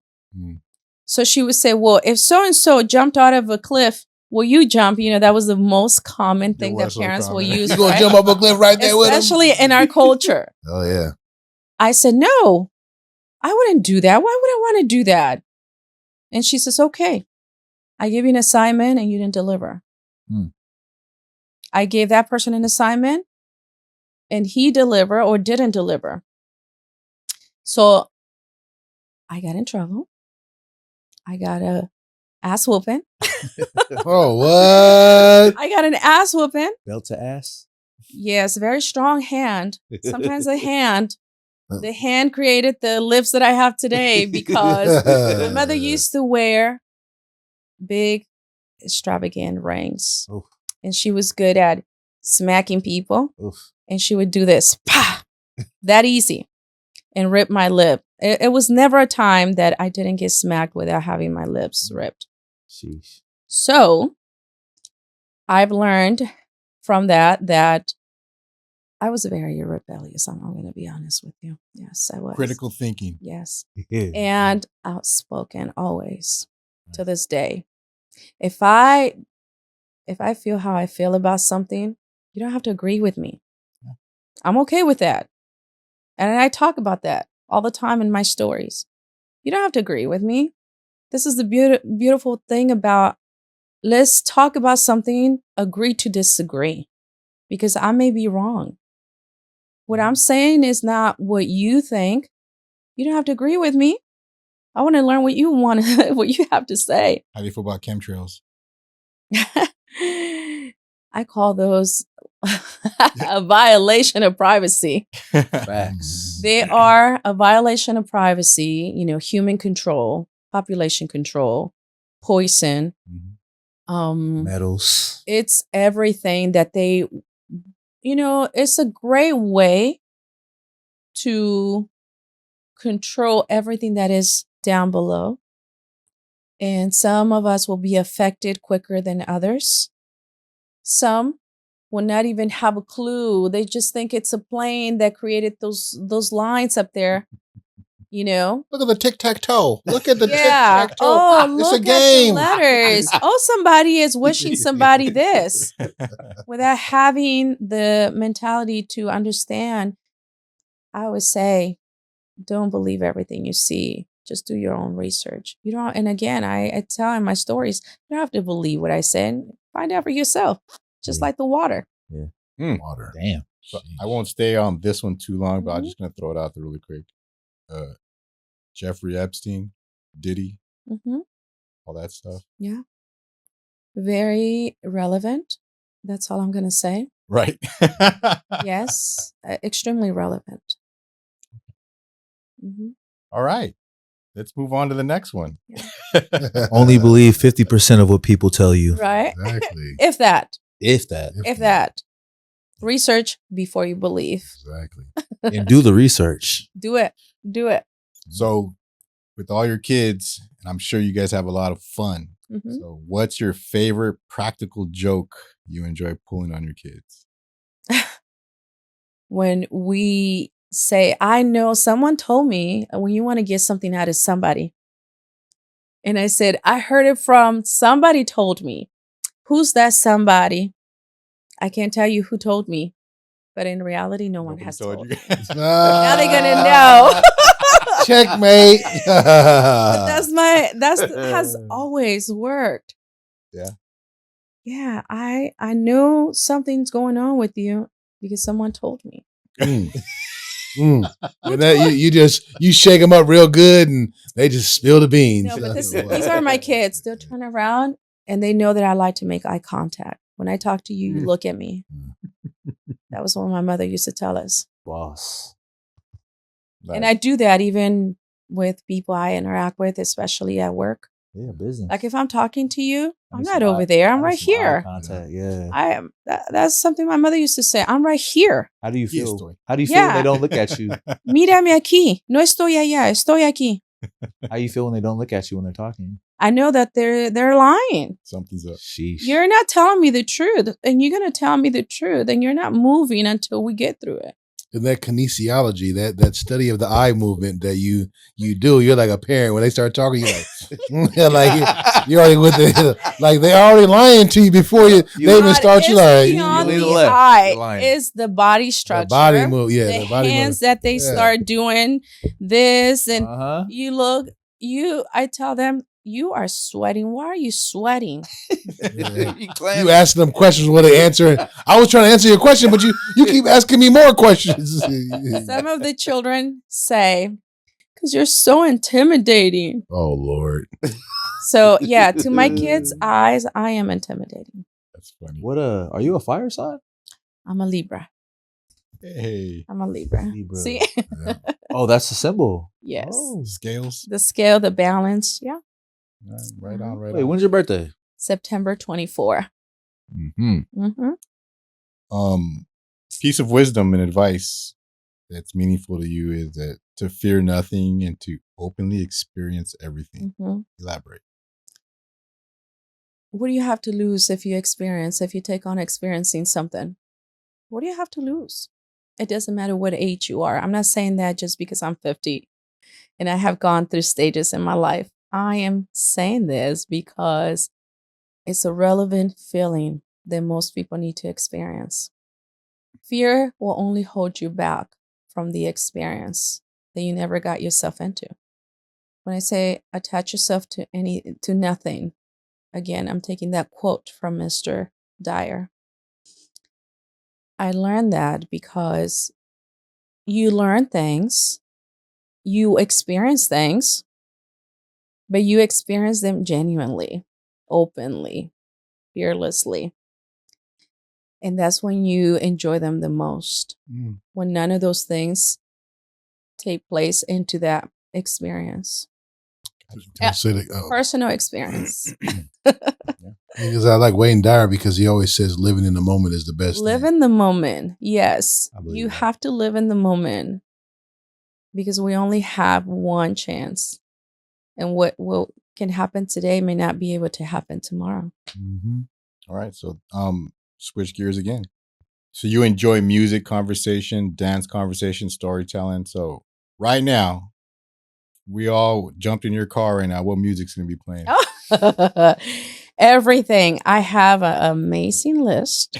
So she would say, well, if so-and-so jumped out of a cliff, will you jump? That was the most common thing that parents will use. You're going to jump up a cliff right there with them? Especially in our culture. Oh, yeah. I said, no, I wouldn't do that. Why would I want to do that? And she says, okay, I gave you an assignment and you didn't deliver. I gave that person an assignment and he delivered or didn't deliver. So I got in trouble. I got a ass whooping. Oh, what? I got an ass whooping. Belt to ass? Yes, very strong hand. Sometimes the hand created the lips that I have today because my mother used to wear big, extravagant rings. Oh. And she was good at smacking people. Oof. And she would do this, pah, that easy, and rip my lip. It was never a time that I didn't get smacked without having my lips ripped. Sheesh. So I've learned from that I was very rebellious. I'm going to be honest with you. Yes, I was. Critical thinking. Yes. And outspoken always to this day. If I feel how I feel about something, you don't have to agree with me. I'm okay with that. And I talk about that all the time in my stories. You don't have to agree with me. This is the beautiful thing about, let's talk about something, agree to disagree, because I may be wrong. What I'm saying is not what you think. You don't have to agree with me. I want to learn what you want, what you have to say. How do you feel about chemtrails? I call those a violation of privacy. Facts. They are a violation of privacy, human control, population control, poison. Metals. It's everything that they, it's a great way to control everything that is down below. And some of us will be affected quicker than others. Some will not even have a clue. They just think it's a plane that created those lines up there. Look at the tic-tac-toe. Look at the Yeah. tic-tac-toe. Oh, It's a look game. at the letters. Oh, somebody is wishing somebody this without having the mentality to understand. I would say, don't believe everything you see. Just do your own research. You don't. And again, I tell in my stories, you don't have to believe what I said. Find out for yourself. Just like the water. Yeah. Water. Damn. So I won't stay on this one too long, but I'm Mhm. just gonna throw it out there really quick. Jeffrey Epstein, Diddy, Mm-hmm. all that stuff. Yeah. Very relevant. That's all I'm going to say. Right. Yes. Extremely relevant. Mm-hmm. All right. Let's move on to the next one. Only believe 50% of what people tell you. Right. Exactly. If that. If that. If that. Research before you believe. Exactly. And do the research. Do it. Do it. So, with all your kids, and I'm sure you guys have a lot of fun. Mm-hmm. So, what's your favorite practical joke you enjoy pulling on your kids? When we say, I know someone told me when you want to get something out of somebody. And I said, I heard it from somebody told me. Who's that somebody? I can't tell you who told me. But in reality, no one Nobody has told told you me. guys. Now they're going to know. Checkmate. But has always worked. Yeah. Yeah, I know something's going on with you because someone told me. And that you shake them up real good and they just spill the beans. No, but these are my kids. They'll turn around and they know that I like to make eye contact. When I talk to you, you look at me. That was what my mother used to tell us. Boss. Nice. And I do that even with people I interact with, especially at work. Yeah, business. Like if I'm talking to you, I I'm need not some over eye- there. I I'm need right some eye here. Contact. Yeah. I am. That's something my mother used to say. I'm right here. How do you Aquí feel? estoy. How do you feel when Yeah. they don't look at you? Mírame aquí. No estoy allá. Estoy aquí. How you feel when they don't look at you when they're talking? I know that they're lying. Something's up. Sheesh. You're not telling me the truth, and you're gonna tell me the truth, and you're not moving until we get through it. And that kinesiology, that study of the eye movement that you do, you're like a parent when they start talking, you're like, like you're already with the like they're already lying to you before they even start. You like beyond lean the left, eye you're lying. is the body structure, the body move, yeah, the the body hands move. that they Yeah. start doing this, and Uh-huh. you look. I tell them, you are sweating. Why are you sweating? Yeah. You You ask them questions where they answer. I was trying to answer your question, but you keep asking me more questions. Some of the children say, because you're so intimidating. Oh Lord. So yeah, to my kids' eyes, I am intimidating. That's funny. What are you a fire sign? I'm a Libra. Hey, I'm a Libra. Libra. See? Yeah. Oh, that's the symbol. Yes. Oh. scales. The scale, the balance. Yeah. Right on, right Wait, on. when's your birthday? September 24. Piece of wisdom and advice that's meaningful to you is that to fear nothing and to openly experience everything. Elaborate. What do you have to lose if you take on experiencing something? What do you have to lose? It doesn't matter what age you are. I'm not saying that just because I'm 50 and I have gone through stages in my life. I am saying this because it's a relevant feeling that most people need to experience. Fear will only hold you back from the experience that you never got yourself into. When I say attach yourself to nothing, again, I'm taking that quote from Mr. Dyer. I learned that because you learn things, you experience things, but you experience them genuinely, openly, fearlessly. And that's when you enjoy them the most. When none of those things take place into that experience. Personal experience. Because I like Wayne Dyer because he always says living in the moment is the best Live thing. in the moment. Yes. You have to live in the moment because we only have one chance. And what can happen today may not be able to happen tomorrow. All right. So switch gears again. So you enjoy music conversation, dance conversation, storytelling. So right now, we all jumped in your car right now. What music's going to be playing? Everything. I have an amazing list.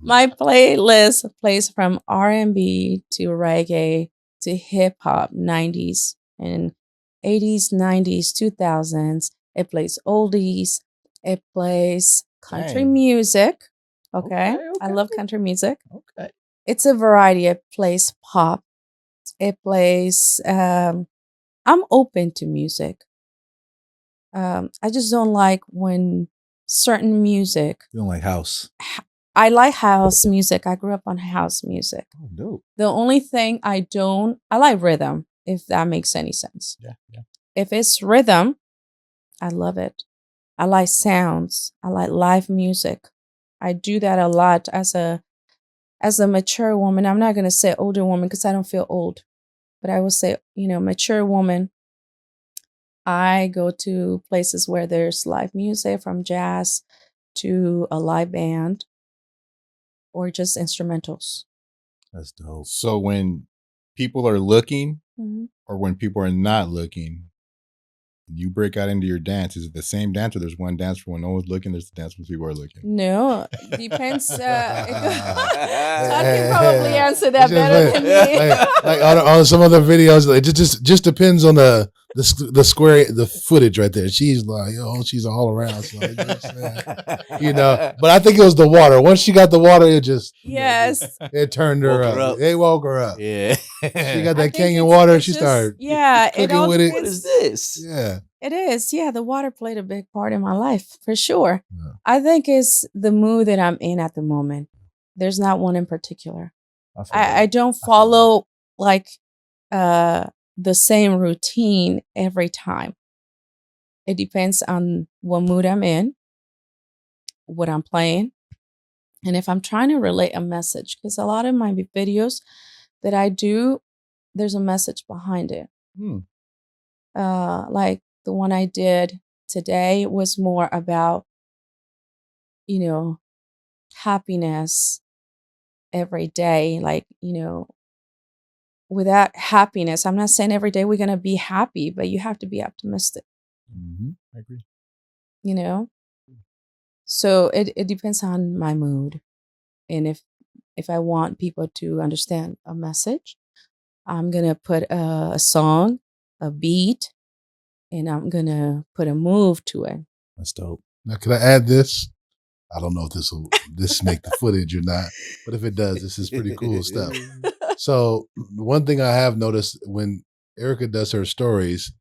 My playlist plays from R&B to reggae to hip hop, 90s and 80s, 90s, 2000s. It plays oldies. It plays country music. Okay. I love country music. Okay. It's a variety. It plays pop. It plays, I'm open to music. I just don't like when certain music. You don't like house? I like house music. I grew up on house music. Oh, dope. The only thing I like rhythm, if that makes any sense. Yeah. If it's rhythm, I love it. I like sounds. I like live music. I do that a lot as a mature woman. I'm not going to say older woman because I don't feel old, but I will say, mature woman. I go to places where there's live music, from jazz to a live band or just instrumentals. That's dope. So when people are looking or when people are not looking, you break out into your dance. Is it the same dance or there's one dance for when no one's looking, there's the dance when people are looking? No, depends. Todd can probably answer that better than me. Like on some other videos, it just depends on the footage right there. She's like, she's all around. So but I think it was the water. Once she got the water, it just it turned her up. It woke her up. Yeah, she got that Kenyan water. She started cooking with it. What is this? Yeah, it is. Yeah, the water played a big part in my life for sure. Yeah. I think it's the mood that I'm in at the moment. There's not one in particular. I don't follow the same routine every time. It depends on what mood I'm in, what I'm playing, and if I'm trying to relate a message, because a lot of my videos that I do, there's a message behind it. Like the one I did today was more about, happiness every day. Like, without happiness, I'm not saying every day we're going to be happy, but you have to be optimistic. I agree. So it depends on my mood. And if I want people to understand a message, I'm going to put a song, a beat, and I'm going to put a move to it. That's dope. Now, can I add this? I don't know if this make the footage or not, but if it does, this is pretty cool stuff. So one thing I have noticed when Ericka does her stories,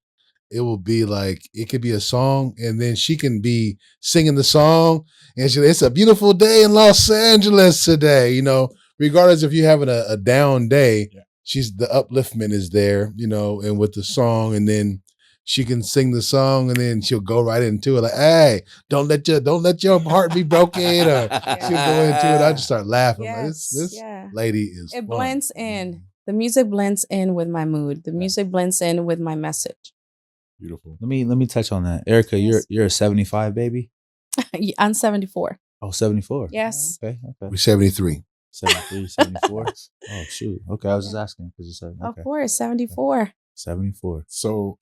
it will be like, it could be a song and then she can be singing the song and it's a beautiful day in Los Angeles today, regardless if you're having a down day, the upliftment is there, and with the song, and then she can sing the song and then she'll go right into it. Like, hey, don't let your heart be broken. Or she'll go into it. I just start laughing. Like, this lady is. It fun. blends in. The music blends in with my mood. The music blends in with my message. Beautiful. Let me touch on that. Ericka, Yes. you're a 75 baby? I'm 74. Oh, 74. Yes. Oh, okay. We're 73. 73, 74. Oh, shoot. Okay, I was just asking because you said okay. Of course, 74. 74. So,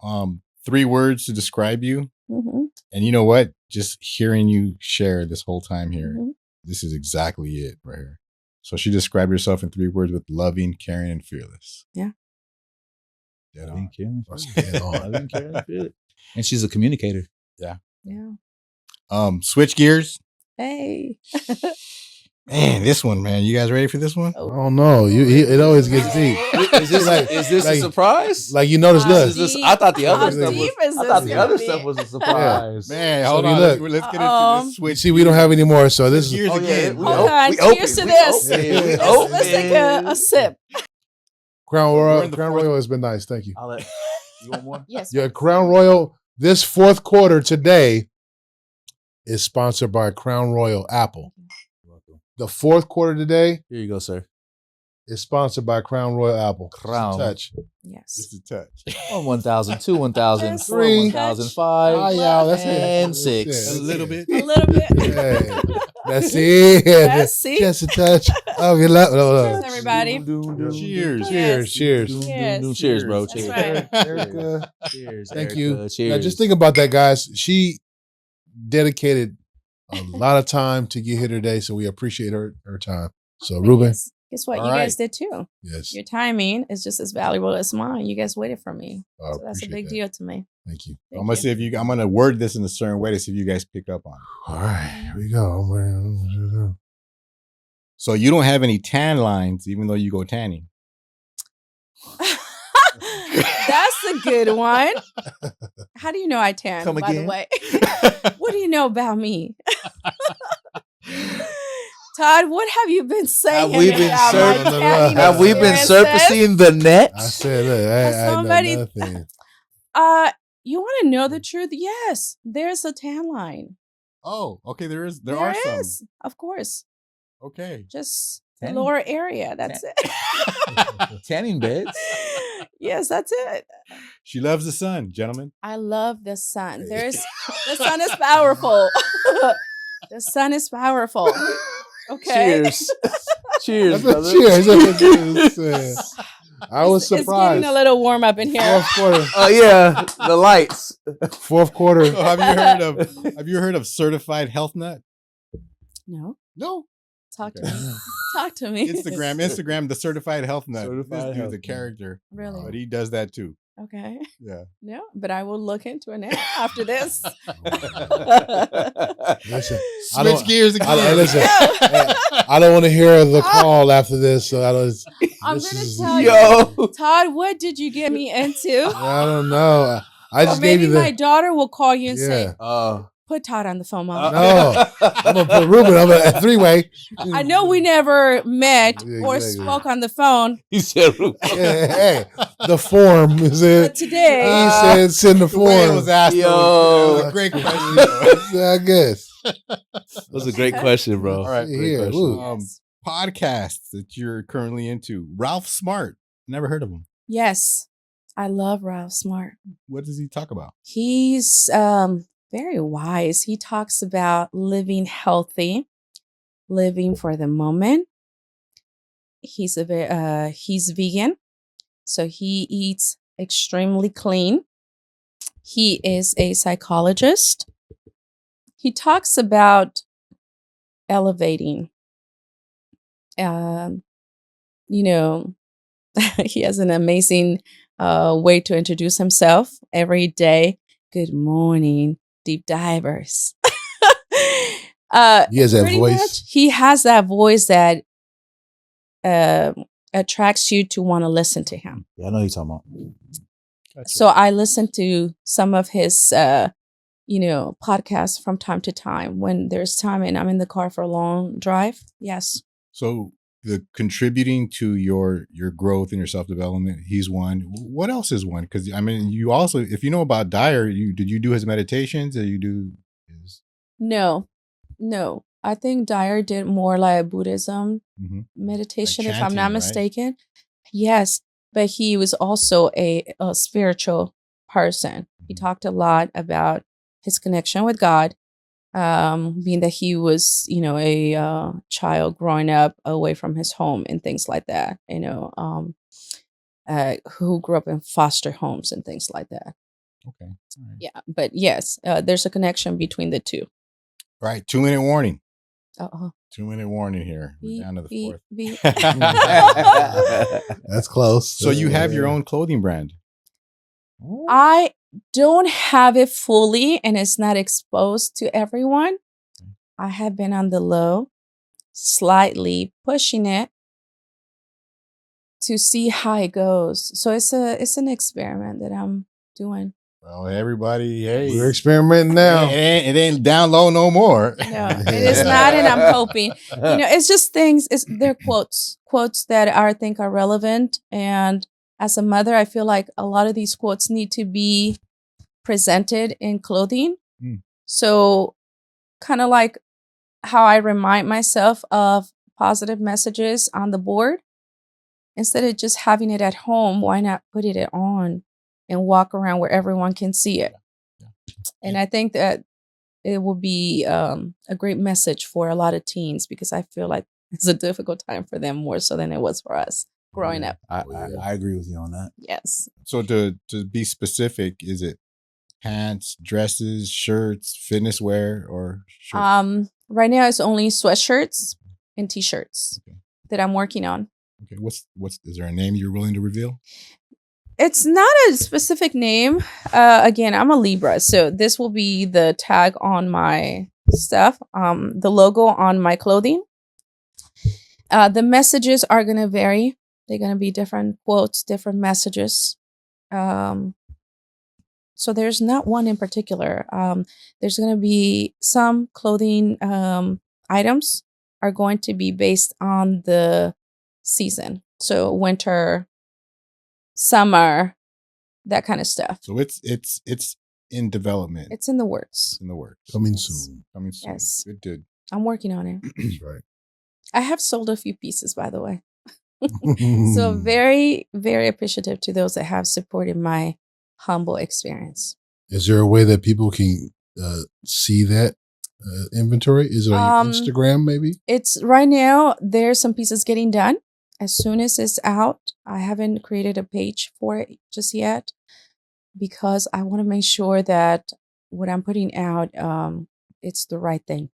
3 words to describe you. Mm-hmm. And you know what? Just hearing you share this whole time here, Mm-hmm. this is exactly it right here. So she described herself in 3 words with loving, caring, and fearless. Yeah. Dead Loving, on. caring, Dead on. loving, caring, fearless. And she's a communicator. Yeah. Switch gears. Hey. Man, this one, man. You guys ready for this one? Oh no, it always gets deep. Is this a surprise? Like you notice, look. I thought the other How stuff deep was. I thought the other stuff was a surprise. Man, So hold you on. look. Let's get into this switch. See, we don't have any more, so this is gears again. we Hold on. Cheers to this. Let's take a sip. Crown We're Royal. in the Crown fourth- Royal has been nice. Thank you. I'll let you want more? Yes. Yeah, Crown Royal. This 4th quarter today is sponsored by Crown Royal Apple. The 4th quarter today Here you go, sir. is sponsored by Crown Royal Apple. Crown. Touch. Yes. Just a touch. 1,000, 2, 1,000, Just 4, three. 1,000, Oh, 5, yeah, that's and it. 6. That's A little bit. A little bit. Hey, that's it. That's it. Just a touch. Oh, you love Cheers, everybody. Cheers. Cheers. Cheers. Cheers. Cheers, bro. That's Cheers. right. Ericka. Cheers. Thank Ericka. you. Cheers. Now, just think about that, guys. She dedicated a lot of time to get here today, so we appreciate her time. So, Ruben. Yes. Guess what? All You right. guys did too. Yes. Your timing is just as valuable as mine. You guys waited for me. I So that's a appreciate big that. deal to me. Thank you. Thank I'm gonna you. see if you. I'm gonna word this in a certain way to see if you guys pick up on it. All right. Here we go. So you don't have any tan lines, even though you go tanning. That's a good one. How do you know I tan, Come by again? the way? What do you know about me? Todd, what have you been saying? Have we been about my surf- tanning Have we been experiences? surfacing the net? I said, look, I Somebody- know nothing. You want to know the truth? Yes, there's a tan line. Oh, okay. There are some. is, of course. Okay. Just the Tanning. lower area. That's it. Tanning beds. Yes, that's it. She loves the sun, gentlemen. I love the sun. The sun is powerful. The sun is powerful. Okay. Cheers. Cheers, That's what brother. cheers. That's what it said. I was It's getting surprised. a little warm up in here. 4th quarter. Oh yeah, the lights. 4th quarter. So have you heard of certified health nut? No, No. talk to Okay. me. Talk to me. Instagram, the certified health nut. Certified This dude's health a nut. character, Really? but he does that too. Okay. Yeah. No, but I will look into it now after this. Listen, I Switch don't, gears again. listen, I don't want to hear the call after this. So I don't. I'm this gonna is- tell you, Yo. Todd. What did you get me into? I don't know. I Or just gave maybe you the. my daughter will call you and say, Yeah. "Put Todd on the phone, Mom." No. I'm gonna put Ruben on a 3-way. I know we never met Yeah, or exactly. spoke on the phone, He said, Yeah, hey, the form is but it? today, He said send the The way it form. was asked, Yo. though, it was a great question. though. I guess. That was a great question, bro. All right, See great here, question. ooh. Yes. Podcasts that you're currently into. Ralph Smart. Never heard of him. Yes, I love Ralph Smart. What does he talk about? He's very wise. He talks about living healthy, living for the moment. He's vegan, so he eats extremely clean. He is a psychologist. He talks about elevating. He has an amazing way to introduce himself every day. Good morning, deep divers. He has that Pretty voice. much, he has that voice that attracts you to want to listen to him. Yeah, I know you're talking about. So I listen to some of his, podcasts from time to time when there's time and I'm in the car for a long drive. Yes. So the contributing to your growth and your self-development, he's one. What else is one? Because I mean, you also, if you know about Dyer, did you do his meditations, or you do his? No. I think Dyer did more like Buddhism Like meditation, if I'm not chanting, right? mistaken. Yes, but he was also a spiritual person. He talked a lot about his connection with God, being that he was, a child growing up away from his home and things like that. Who grew up in foster homes and things like that. Okay. All right. Yeah, but yes, there's a connection between the two. Right. 2-minute warning. Uh-oh. 2-minute warning here. We're Beep, down to the beep, fourth. beep. That's close. So you have your own clothing brand. I don't have it fully, and it's not exposed to everyone. I have been on the low, slightly pushing it to see how it goes. So it's an experiment that I'm doing. Well, everybody, hey, We're experimenting now. It ain't down low no more. No, it is not, and I'm hoping. It's just things. They're quotes that I think are relevant. And as a mother, I feel like a lot of these quotes need to be presented in clothing. So, kind of like how I remind myself of positive messages on the board. Instead of just having it at home, why not put it on and walk around where everyone can see it? And I think that it will be a great message for a lot of teens, because I feel like it's a difficult time for them more so than it was for us growing up. I agree with you on that. Yes. So to be specific, is it pants, dresses, shirts, fitness wear, or shirts? Right now it's only sweatshirts and t-shirts that I'm working on. Okay. Is there a name you're willing to reveal? It's not a specific name. Again, I'm a Libra, so this will be the tag on my stuff, the logo on my clothing. The messages are going to vary. They're going to be different quotes, different messages. So there's not one in particular. There's going to be some clothing items are going to be based on the season. So winter, summer, that kind of stuff. So it's in development. It's in the works. Coming soon. Yes. Good. I'm working on it. That's right. I have sold a few pieces, by the way. So very, very appreciative to those that have supported my humble experience. Is there a way that people can see that inventory? Is it on your Instagram maybe? It's right now, there's some pieces getting done. As soon as it's out, I haven't created a page for it just yet, because I want to make sure that what I'm putting out, it's the right thing.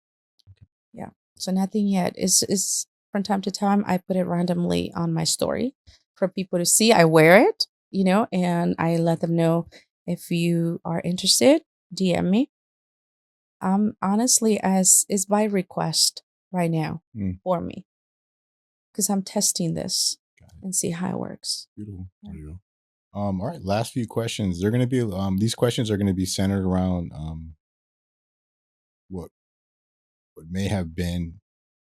Yeah. So nothing yet. Is from time to time, I put it randomly on my story for people to see. I wear it, and I let them know, if you are interested, DM me. Honestly, as is by request right now for me, because I'm testing this and see how it works. Beautiful. Yeah. All right. Last few questions. They're going to be these questions are going to be centered around what may have been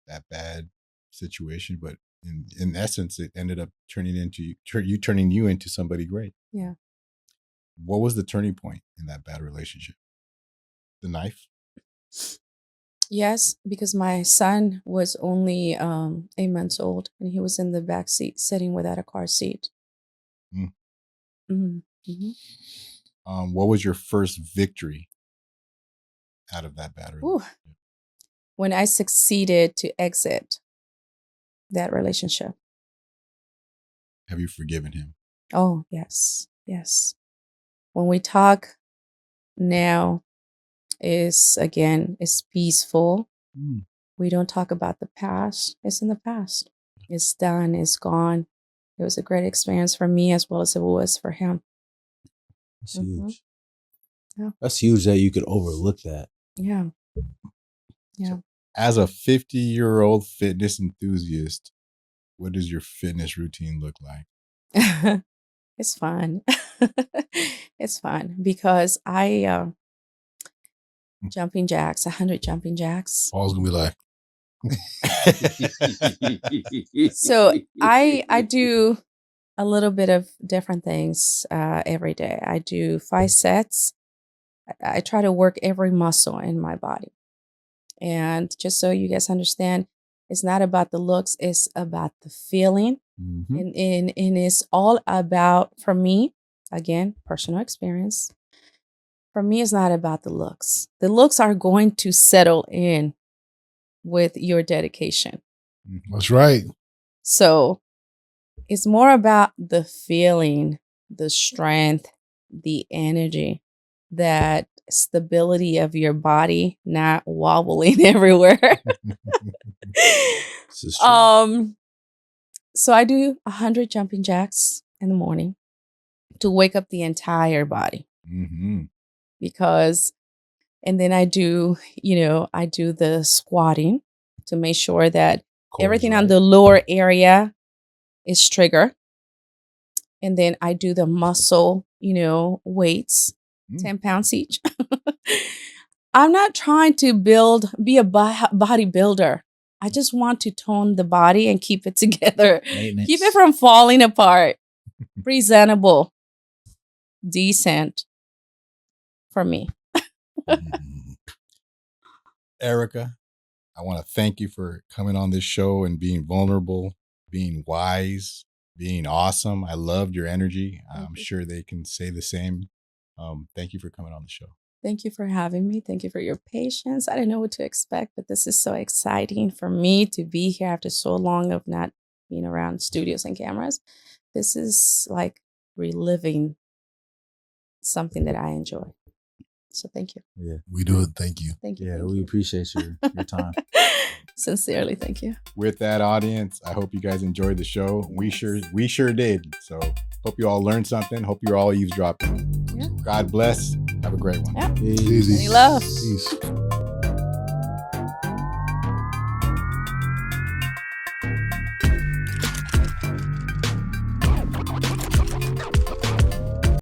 that bad situation, but in essence, it ended up turning you into somebody great. Yeah. What was the turning point in that bad relationship? The knife? Yes, because my son was only 8 months old, and he was in the back seat sitting without a car seat. What was your first victory out of that bad relationship? When I succeeded to exit that relationship. Have you forgiven him? Oh, yes. When we talk now, it's peaceful. We don't talk about the past. It's in the past. It's done. It's gone. It was a great experience for me as well as it was for him. That's huge. Yeah. That's huge that you could overlook that. Yeah. So, as a 50-year-old fitness enthusiast, what does your fitness routine look like? It's fun. It's fun because I jumping jacks, 100 jumping jacks. Paul's gonna be like, So I do a little bit of different things every day. I do 5 sets. I try to work every muscle in my body. And just so you guys understand, it's not about the looks, it's about the feeling. Mhm. And it's all about, for me, again, personal experience. For me, it's not about the looks. The looks are going to settle in with your dedication. That's right. So it's more about the feeling, the strength, the energy, that stability of your body not wobbling everywhere. This is true. So I do 100 jumping jacks in the morning to wake up the entire body. Mm-hmm. Because, and then I do the squatting to make sure that Core is everything on right. the lower area is triggered. And then I do the muscle, weights, 10 pounds each. I'm not trying to be a bodybuilder. I just want to tone the body and keep it together. Maintenance. Keep it from falling apart. Presentable. Decent. For me. Ericka, I want to thank you for coming on this show and being vulnerable, being wise, being awesome. I loved your energy. I'm sure they can say the same. Thank you for coming on the show. Thank you for having me. Thank you for your patience. I didn't know what to expect, but this is so exciting for me to be here after so long of not being around studios and cameras. This is like reliving something that I enjoy. So thank you. Yeah. We do it. Thank you. Thank you. Yeah, thank we you. appreciate your time. Sincerely, thank you. With that, audience, I hope you guys enjoyed the show. We sure did. So hope you all learned something. Hope you're all eavesdropping. Yeah. God bless. Have a great one. Yeah. Easy. Any love. Peace.